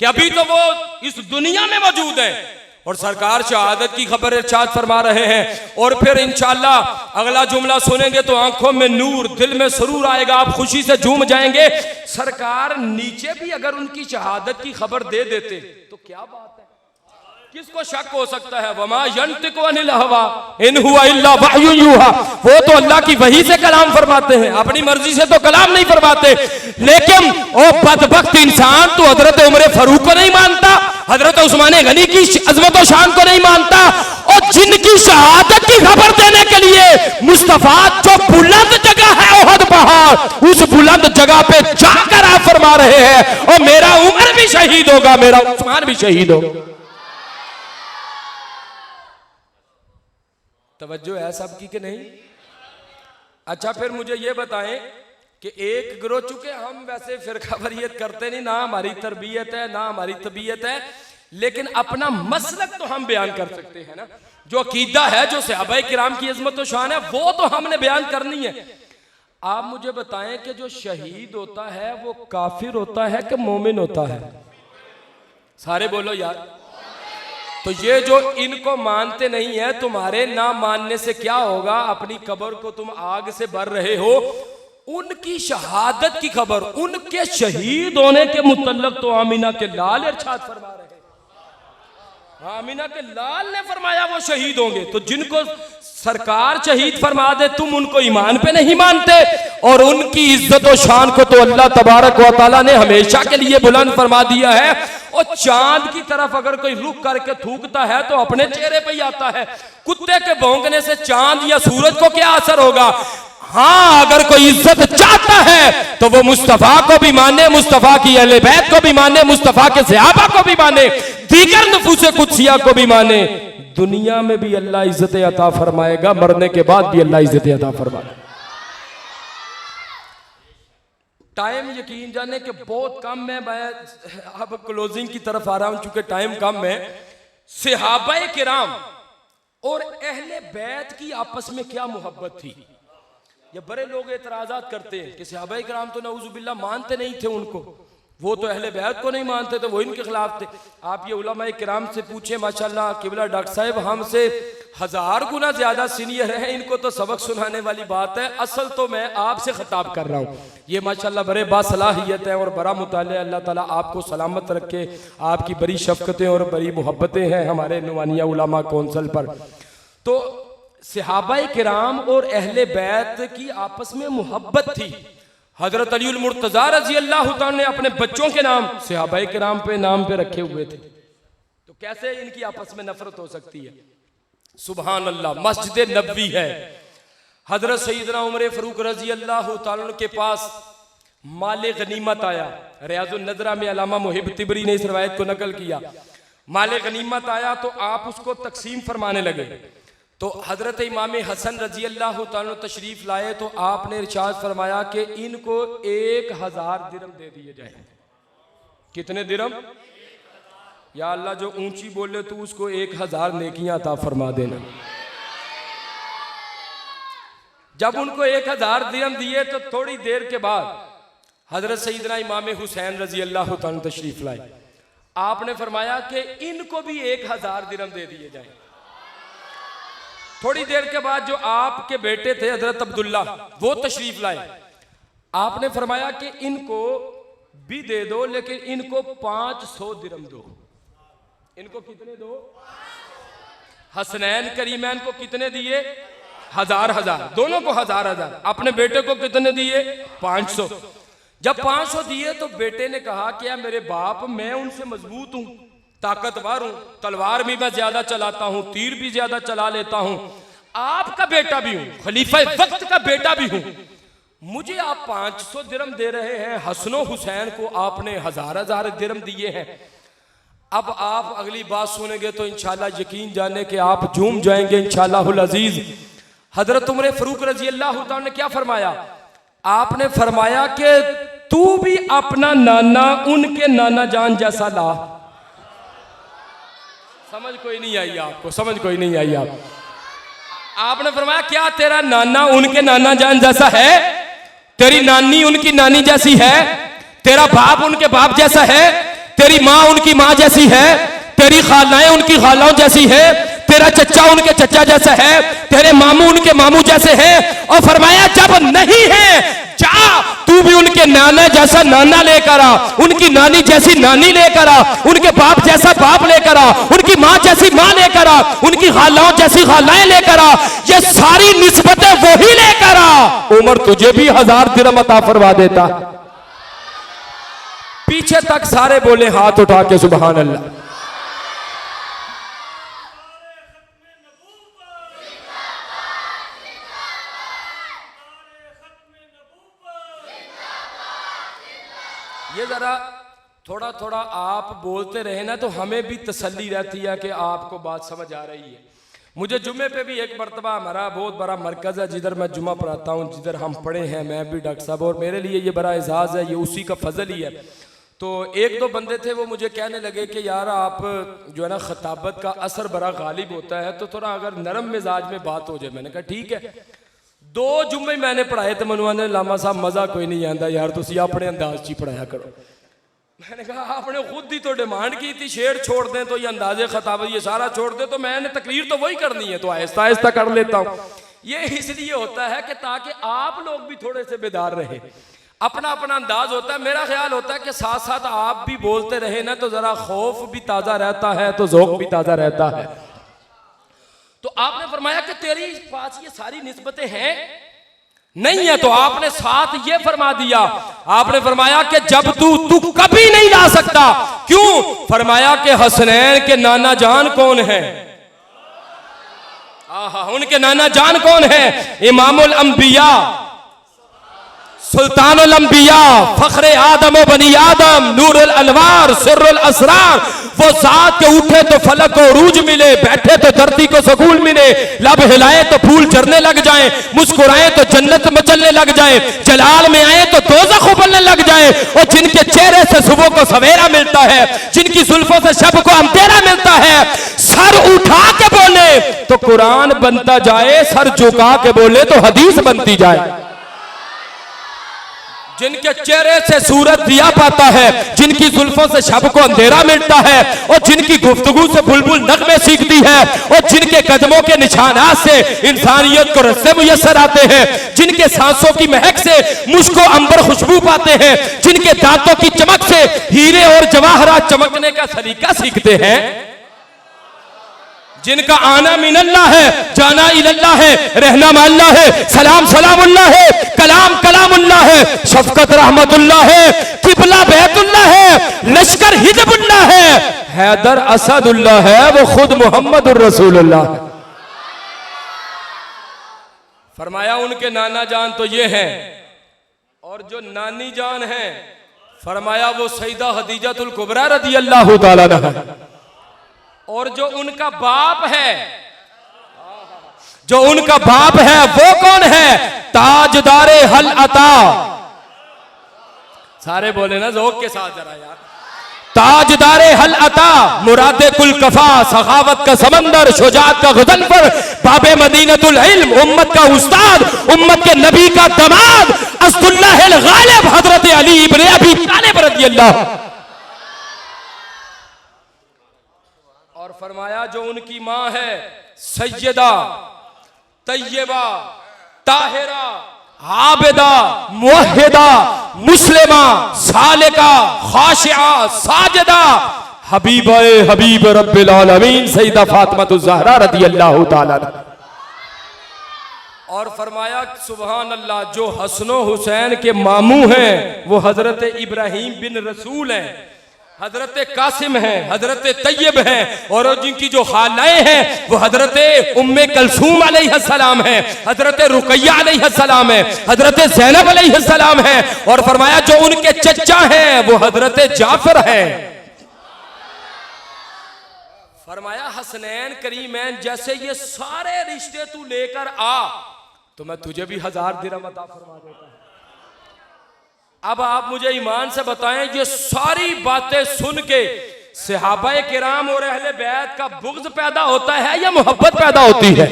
कि अभी तो वो इस दुनिया में मौजूद है और सरकार शहादत की खबर इरशाद फरमा रहे हैं। और फिर इंशाअल्लाह अगला जुमला सुनेंगे तो आंखों में नूर, दिल में सुरूर आएगा, आप खुशी से झूम जाएंगे। सरकार नीचे भी अगर उनकी शहादत की खबर दे देते तो क्या बात है। किसको शक हो सकता है? वमा यंतिकु अनिल हवा इन हुवा इल्ला वह्युन यूहा। वो तो अल्लाह की वही से कलाम फरमाते हैं, अपनी मर्जी से तो कलाम नहीं फरमाते। लेकिन ओ बदबख्त इंसान, तो हजरत उमर फारूक को नहीं मानता, हजरत उस्मान गनी की अजमत और शान को नहीं मानता, और जिनकी शहादत की खबर देने के लिए मुस्तफा जो बुलंद जगह है ओहद पहाड़, उस बुलंद जगह पे जाकर आप फरमा रहे हैं और मेरा उमर भी शहीद होगा, मेरा उस्मान भी शहीद होगा। तवज्जो है सबकी कि नहीं? अच्छा, फिर मुझे ये बताएं कि एक गिरोह, चुके हम वैसे फिरकावरियत करते नहीं, ना हमारी तरबियत है ना हमारी तबीयत है, लेकिन अपना मसलक तो हम बयान कर सकते हैं ना। जो अकीदा है, जो सहाबाए किराम की इज़्ज़त और शान है, वो तो हमने बयान करनी है। आप मुझे बताएं कि जो शहीद होता है वो काफिर होता है कि मोमिन होता है? सारे बोलो यार। तो ये जो इनको मानते नहीं है, तुम्हारे ना मानने से क्या होगा? अपनी कब्र को तुम आग से भर रहे हो। उनकी शहादत की खबर, उनके शहीद होने के मुतल्लक तो आमीना के लाल इरशाद फरमा रहे हैं। आमीना के लाल ने फरमाया वो शहीद होंगे। तो जिनको सरकार शहीद फरमा दे, तुम उनको ईमान पे नहीं मानते, और उनकी इज्जत और शान को तो अल्लाह तबारक व तआला ने हमेशा के लिए बुलंद फरमा दिया है। और चांद की तरफ अगर कोई रुख करके थूकता है तो अपने चेहरे पे ही आता है। कुत्ते के भौंकने से चांद या सूरज को क्या असर होगा? हाँ, अगर कोई इज्जत चाहता है तो वो मुस्तफा को भी माने, मुस्तफा की अहले बैत को भी माने, मुस्तफा के सहाबा को भी माने, दीगर नफूसे कुदसिया को भी माने। दुनिया में भी अल्लाह इज्जत अता फरमाएगा, मरने के बाद भी अल्लाह इज्जत अता फरमाएगा। टाइम यकीन जाने के बहुत कम है, मैं अब क्लोजिंग की तरफ आ रहा हूं चूंकि टाइम कम है। सहाबाए किराम और अहले बैत की आपस में क्या मोहब्बत थी। ये बड़े लोग एतराजात करते हैं कि सहाबाए किराम तो नऊजुबिल्लाह मानते नहीं थे उनको, वो तो अहले बैत को नहीं मानते थे, वो इनके खिलाफ थे। आप ये उलमाए किराम से पूछें, माशाल्लाह किबला डॉक्टर साहब हमसे 1000 गुना ज्यादा सीनियर है, इनको तो सबक सुनाने वाली बात है। असल तो मैं आपसे खिताब कर रहा हूँ। ये माशाल्लाह बड़े बासलाहियत है और बड़ा मुतालिया। अल्लाह ताला आपको सलामत रखे। आपकी बड़ी शफकतें और बड़ी मोहब्बतें हैं हमारे नुवानिया उलमा कौंसल पर। तो सहाबाए किराम और अहले बैत की आपस में मोहब्बत थी। हजरत अलीउल मुर्तजा रजी अल्लाह तआला ने अपने बच्चों के नाम सहाबाए किराम पे नाम पे रखे हुए थे। तो कैसे इनकी आपस में नफरत हो सकती है? सुभान अल्लाह। मस्जिद नबवी है, हजरत सईदना उमर फारूक रजी अल्लाह तआला के पास माले गनीमत आया। रियाजुन नजरा में अल्लामा मुहिब तिबरी ने इस रवायत को नकल किया। माले गनीमत आया तो आप उसको तकसीम फरमाने लगे। तो हजरत इमाम हसन रजी अल्लाह तआला तशरीफ लाए तो आपने इरशाद फरमाया कि इनको 1000 दिरहम दे दिए जाए। कितने दिरहम? या अल्लाह जो ऊंची बोले तो उसको 1000 नेकियां अता फरमा देना। जब उनको 1000 दिरहम दिए तो थोड़ी देर के बाद हजरत सईदना इमाम हुसैन रजी अल्लाह तआला तशरीफ लाए। आपने फरमाया कि इनको भी 1000 दिरहम दे दिए जाए। थोड़ी देर के बाद जो आपके बेटे थे हजरत अब्दुल्ला, वो तशरीफ लाए। आपने फरमाया कि इनको भी दे दो, लेकिन इनको 500 दिरहम दो। इनको कितने दो? हसनैन करीमैन को कितने दिए? 1000, दोनों को 1000। अपने बेटे को कितने दिए? 500। जब 500 दिए तो बेटे ने कहा कि यार मेरे बाप, मैं उनसे मजबूत हूं, ताकतवर हूं, तलवार भी मैं ज्यादा चलाता हूं, तीर भी ज्यादा चला लेता हूं, आपका बेटा भी हूं, खलीफा वक्त का बेटा भी हूं, मुझे आप 500 दिरहम दे रहे हैं, हसनो हुसैन को आपने 1000 दिरहम दिए हैं। अब आप अगली बात सुनेंगे तो इंशाल्लाह यकीन जाने कि आप झूम जाएंगे इंशाअल्लाहुल अजीज। हजरत उमर फारूक रजी अल्लाह तआला ने क्या फरमाया? आपने फरमाया कि तू भी अपना नाना उनके नाना जान जैसा ला। समझ कोई नहीं आई आपको? समझ कोई नहीं आई आपने फरमाया क्या तेरा नाना उनके नाना जान जैसा है? तेरी नानी उनकी नानी जैसी है? तेरा बाप उनके बाप जैसा है? तेरी माँ उनकी माँ जैसी है? तेरी खालाएं उनकी खालाओं जैसी है? तेरा चच्चा उनके चच्चा जैसा है? तेरे मामू उनके मामू जैसे हैं? और फरमाया जब नहीं है जा तू भी उनके नाना जैसा नाना लेकर आ, उनकी नानी जैसी नानी लेकर आ, उनके बाप जैसा बाप लेकर आ, उनकी माँ जैसी माँ लेकर आ, उनकी खालाओं जैसी खालाएं लेकर आ, ये सारी निस्बतें वही लेकर आ, उमर तुझे भी 1000 दिरहम अता फरमा देता। पीछे तक सारे बोले हाथ उठा के सुभान अल्लाह। ये जरा थोड़ा थोड़ा आप बोलते रहे ना तो हमें भी तसल्ली रहती है कि आपको बात समझ आ रही है। मुझे जुम्मे पे भी एक मरतबा, हमारा बहुत बड़ा मरकज़ है जिधर मैं जुम्मा पढ़ाता हूँ, जिधर हम पढ़े हैं, मैं भी डॉक्टर साहब, और मेरे लिए ये बड़ा एजाज़ है, ये उसी का फजल ही है। तो एक दो बंदे थे वो मुझे कहने लगे कि यार आप जो है ना खताबत का असर बड़ा गालिब होता है, तो थोड़ा अगर नरम मिजाज में बात हो जाए। मैंने कहा ठीक है। 2 जुम्मे मैंने पढ़ाए थे, मनवाने लामा साहब मज़ा कोई नहीं आता यार, तुसी अपने अंदाज ची पढ़ाया करो। मैंने कहा आपने खुद ही तो डिमांड की थी शेर छोड़ दें तो ये अंदाजे खताबत ये सारा छोड़ दें, तो मैंने तकरीर तो वही करनी है, तो आहिस्ता आहिस्ता कर लेता हूँ। ये इसलिए होता है कि ताकि आप लोग भी थोड़े से बेदार रहे। अपना अपना अंदाज होता है। मेरा ख्याल होता है कि साथ साथ आप भी बोलते रहे ना तो जरा खौफ भी ताज़ा रहता है, तो ज़ौक़ भी ताज़ा रहता है। तो आपने फरमाया कि तेरी पास ये सारी निस्बतें हैं नहीं है, तो आपने साथ ये फरमा दिया, आपने फरमाया कि जब तू कभी नहीं ला सकता। क्यों? फरमाया कि हसनैन के नाना जान कौन है? उनके नाना जान कौन है? इमामुल अंबिया, सुल्तानुल अंबिया, फख्रे आदम व बनी आदम, नूरुल अनवार, सिर्रुल असरार, वो साथ के उठे तो फलक को रूज मिले, बैठे तो धरती को सकून मिले, लब हिलाए तो फूल झरने लग जाए, मुस्कुराए तो जन्नत मचलने लग जाए, जलाल में आए तो दोज़ख उबलने लग जाए, और जिनके चेहरे से सुबह को सवेरा मिलता है, जिनकी जुल्फों से शब को अंधेरा मिलता है, सर उठा के बोले तो कुरान बनता जाए, सर झुका के बोले तो हदीस बनती जाए। जिनके चेहरे से सूरज दिया पाता है, जिनकी जुल्फों से शब को अंधेरा मिलता है, और जिनकी गुफ्तगू से बुलबुल नगमे सीखती है, और जिनके कदमों के निशानात से इंसानियत को रस्ते मुयस्सर आते हैं, जिनके सांसों की महक से मुझको अंबर खुशबू पाते हैं, जिनके दांतों की चमक से हीरे और जवाहरात चमकने का सलीका सीखते हैं, जिनका आना मिनल्लाह है, जाना इल्लाह है, रहना माल्लाह है, सलाम सलामुल्लाह है, कलाम कलामुल्लाह है, शफकत रहमतुल्लाह है, किबला बैतुल्लाह है, लश्कर हिजबुल्लाह है, हैदर असदुल्लाह है, वो खुद मोहम्मदुर रसूलुल्लाह। फरमाया उनके नाना जान तो ये हैं, और जो नानी जान है फरमाया वो सईदा खदीजतुल कुबरा रज़ियल्लाहु ताला अन्हा, और जो उनका बाप है, जो उनका बाप है वो कौन है? ताजदारे हल अता। सारे बोले ना ज़ौक़ के साथ जरा यार। ताजदारे हल अता, मुरादे कुल कफा, सखावत का समंदर, शुजात का गुज़नफर, बाबे मदीनतुल इल्म, उम्मत का उस्ताद, उम्मत के नबी का दमाद, असदुल्लाहिल गालिब हज़रत अली इब्न अबी तालिब रज़ियल्लाहु। और फरमाया जो उनकी माँ है सैयदा तैयबा ताहिरा आबिदा मुवहिदा मुस्लिमा सालिका खाशिआ साजिदा हबीबा हबीब रब्बिल आलमीन सैयदा फातिमा ज़हरा रज़ियल्लाहु ताला। और फरमाया सुभान अल्लाह, जो हसन हुसैन के मामू हैं वो हजरत इब्राहिम बिन रसूल हैं, हजरत कासिम हैं, हजरत तैयब हैं, और जिनकी जो खालाएं हैं वो हजरत उम्मे कलसूम अलैहिस्सलाम हैं, हजरत रुकैया अलैहिस्सलाम हैं, हजरत ज़ैनब अलैहिस्सलाम हैं, और फरमाया जो उनके चचा हैं वो हजरत जाफर हैं। फरमाया हसनैन करीमैन जैसे ये सारे रिश्ते तू लेकर आ तो मैं तुझे भी 1000 दिरहम अता फरमा देता हूं। अब आप मुझे ईमान से बताएं, ये सारी बातें सुन के सहाबाए किराम और अहले बैत का बुग़्ज़ पैदा होता है या मोहब्बत पैदा होती है?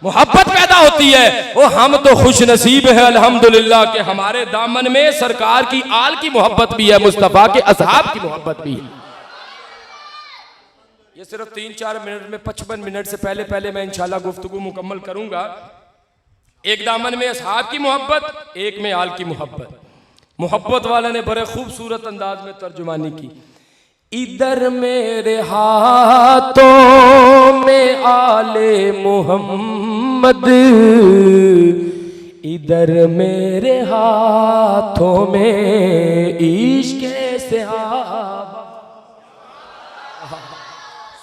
मोहब्बत पैदा होती है। वो हम तो खुश नसीब है अल्हम्दुलिल्लाह कि हमारे दामन में सरकार की आल की मोहब्बत भी है, मुस्तफ़ा के असहाब की मोहब्बत भी है। ये सिर्फ 3-4 मिनट में 55 मिनट से पहले मैं इंशाल्लाह गुफ्तगू मुकम्मल करूंगा। एक दामन में असहाब की मोहब्बत, एक में आल की मोहब्बत। मोहब्बत वाला ने बड़े खूबसूरत अंदाज में तर्जुमानी की। इधर मेरे हाथों में आले मोहम्मद, इधर मेरे हाथों में इश्क़ सहाबा।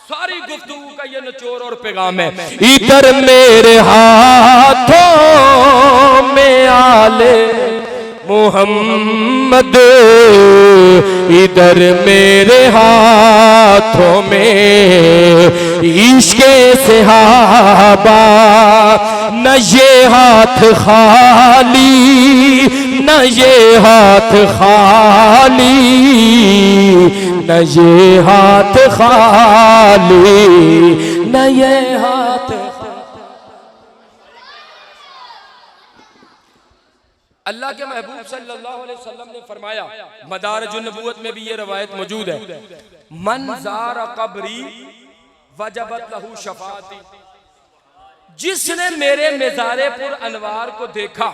सारी गुफ्तगू का ये निचोड़ और पैगाम है। इधर मेरे हाथों में आले मोहम्मद, इधर मेरे हाथों में इश्क़ सहाबा। न ये हाथ खाली, न ये हाथ खाली, न ये हाथ खाली, न ये हाथ। अल्लाह के महबूब सल्लल्लाहु अलैहि वसल्लम ने फरमाया, मदारिजुन नबूवत में भी ये रवायत मौजूद है, मन ज़ारा कब्री वजबत लहू शफाअती। जिसने मेरे मेज़ारे पुर अनवार को देखा,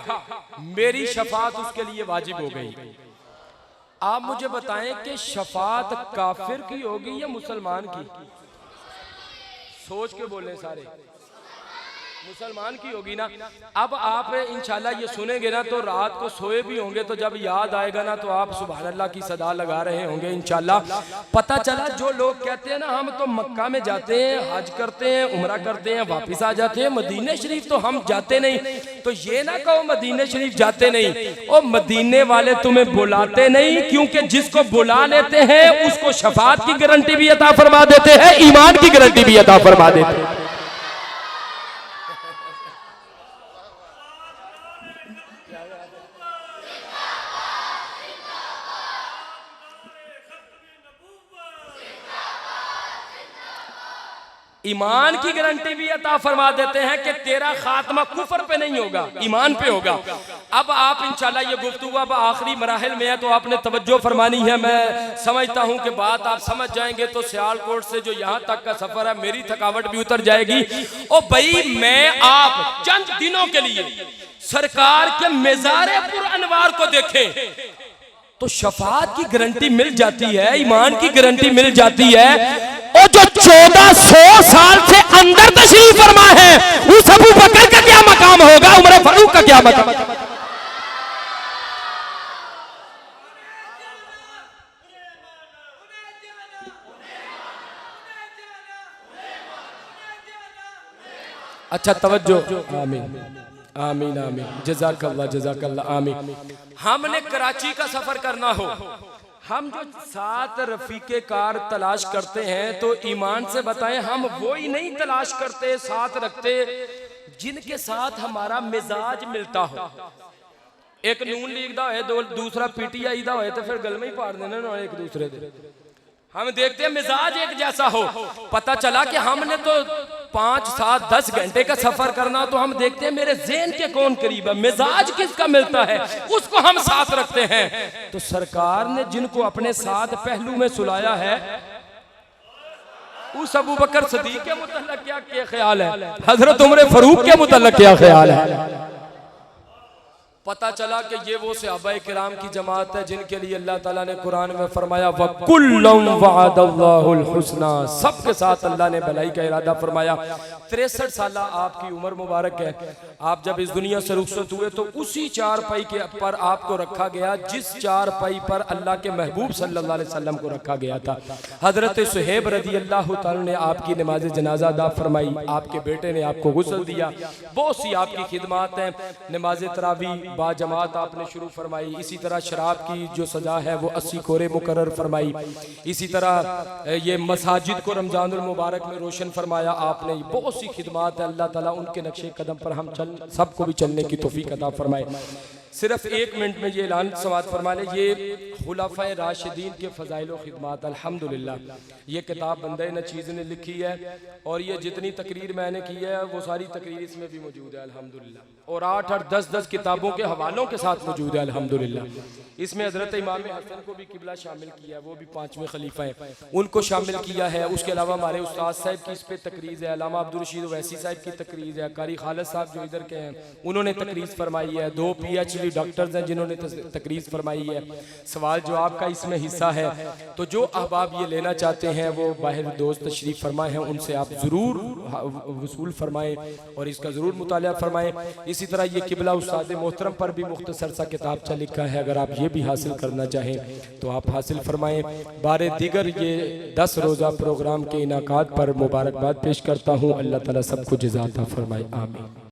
मेरी शफात उसके लिए वाजिब हो गई। आप मुझे बताएं कि शफात काफिर की होगी या मुसलमान की? सोच के बोलें सारे। मुसलमान की होगी ना। अब आप इंशाल्लाह ये सुनेंगे ना तो रात को सोए भी होंगे, तो जब याद आएगा ना तो आप सुभान अल्लाह की सदा लगा रहे होंगे इंशाल्लाह। पता चला जो लोग कहते हैं ना हम तो मक्का में जाते हैं, हज करते हैं, उम्रा करते हैं, वापस आ जाते हैं, मदीने शरीफ तो हम जाते नहीं। तो ये ना कहो मदीने शरीफ जाते नहीं, ओ मदीने वाले तुम्हें बुलाते नहीं, क्योंकि जिसको बुला लेते हैं उसको शफात की गारंटी भी अता फरमा देते हैं, ईमान की गारंटी भी अता फरमा देते हैं। ईमान की गारंटी भी अता फरमा देते हैं कि तेरा खात्मा कुफर पे नहीं होगा, ईमान पे होगा। अब आप इंशाल्लाह ये गुफ्तगू अब आखिरी मराहिल में है तो आपने तवज्जो फरमानी है। मैं समझता हूं कि बात आप समझ जाएंगे तो सियालकोट से जो यहाँ तक का सफर है मेरी थकावट भी उतर जाएगी। ओ भाई, मैं आप चंद दिनों के लिए सरकार के मेज़ारे पुर अनवार को देखें तो शफात की गारंटी मिल जाती है, ईमान की गारंटी मिल जाती है। और जो 1400 साल से अंदर तशरीफ फरमा है उस अबू बकर का क्या मकाम होगा, उमर फारूक का क्या मकाम? अच्छा तवज्जो, आमीन आमीन आमीन, जज़ाकल्लाह जज़ाकल्लाह, आमीन। हमने कराची का सफर करना हो, हम जो साथ रफीके कार तलाश करते हैं तो ईमान से बताएं हम वो ही नहीं तलाश करते साथ रखते जिनके साथ हमारा मिजाज मिलता हो। एक नून लीग दा है, दूसरा पीटीआई दा है, तो फिर गल में ही पाड़ देना ना एक दूसरे दे। हम देखते हैं मिजाज एक जैसा हो। पता चला कि हमने तो 5, 7, 10 घंटे का सफर करना, तो हम देखते हैं मेरे ज़हन के कौन करीब है, मिजाज किसका मिलता है उसको हम साथ रखते हैं। तो सरकार ने जिनको अपने साथ पहलू में सुलाया है उस अबू बकर सदीक के मुतल्लिक़ क्या ख्याल है, हजरत उमर फारूक के मुतल्लिक़ क्या ख्याल है? पता चला कि ये वो सहाबाए किराम की जमात है जिनके लिए अल्लाह ताला ने कुरान में फरमाया वकुल्लुम वअदल्लाहुल हुस्ना, सबके साथ अल्लाह ने भलाई का इरादा फरमाया। 63 साल आपकी उम्र मुबारक है। आप जब इस दुनिया से रुखसत हुए तो उसी चारपाई के पर आपको रखा गया जिस चारपाई पर अल्लाह के महबूब सल्लल्लाहु अलैहि वसल्लम को रखा गया था। हजरत सुहैब रज़ी अल्लाह तआला ने आपकी नमाज जनाजा अदा फरमाई, आपके बेटे ने आपको गुस्ल दिया, बहुत सी आपकी खिदमात हैं, नमाज तरावी बाजमात आपने शुरू फरमाई। इसी तरह शराब की जो सजा है वो 80 कोरे मुकर्रर फरमाई। इसी तरह ये मसाजिद को रमजानुल मुबारक में रोशन फरमाया आपने। बहुत सी खिदमात है, अल्लाह ताला उनके नक्शे कदम पर हम सबको भी चलने की तौफीक अता फरमाए। सिर्फ 1 मिनट में ये ऐलान समात फरमा ले, ये खुलाफाए राशिदीन के फ़ज़ाइल व खिदमात अल्हम्दुलिल्लाह ये किताब बंदे नचीज़ ने लिखी है और ये जितनी तकरीर मैंने की है वो सारी तकरीर इसमें भी मौजूद है अल्हम्दुलिल्लाह, और 8-8, 10-10 किताबों के हवालों के साथ मौजूद है अल्हम्दुलिल्लाह। इसमें हज़रत इमाम हसन को भी किबला शामिल किया, वो भी 5वें खलीफा है, उनको शामिल किया है। उसके अलावा हमारे उस्ताद साहब की इस पर तकरीर है, अल्लामा अब्दुल रशीद वैसी साहब की तकरीर है, कारी खालिद साहब जो इधर के हैं उन्होंने तकरीर फरमाई है, 2 PhD शरीफ डॉक्टर्स हैं जिन्होंने तकरीर फरमाई है, सवाल जवाब का इसमें हिस्सा है। तो जो अहबाब ये लेना चाहते हैं वो बाहर दोस्त तशरीफ फरमाए हैं, उनसे आप ज़रूर वसूल फरमाएँ और इसका ज़रूर मुताला फरमाएँ। इसी तरह ये किबला उस्ताद मोहतरम पर भी मुख्तसर सा किताबचा लिखा है, अगर आप ये भी हासिल करना चाहें तो आप हासिल फरमाएँ। बारे दीगर ये 10 रोज़ा प्रोग्राम के इनाकात पर मुबारकबाद पेश करता हूँ। अल्लाह ताला सबको जज़ा अता फरमाए, आमीन।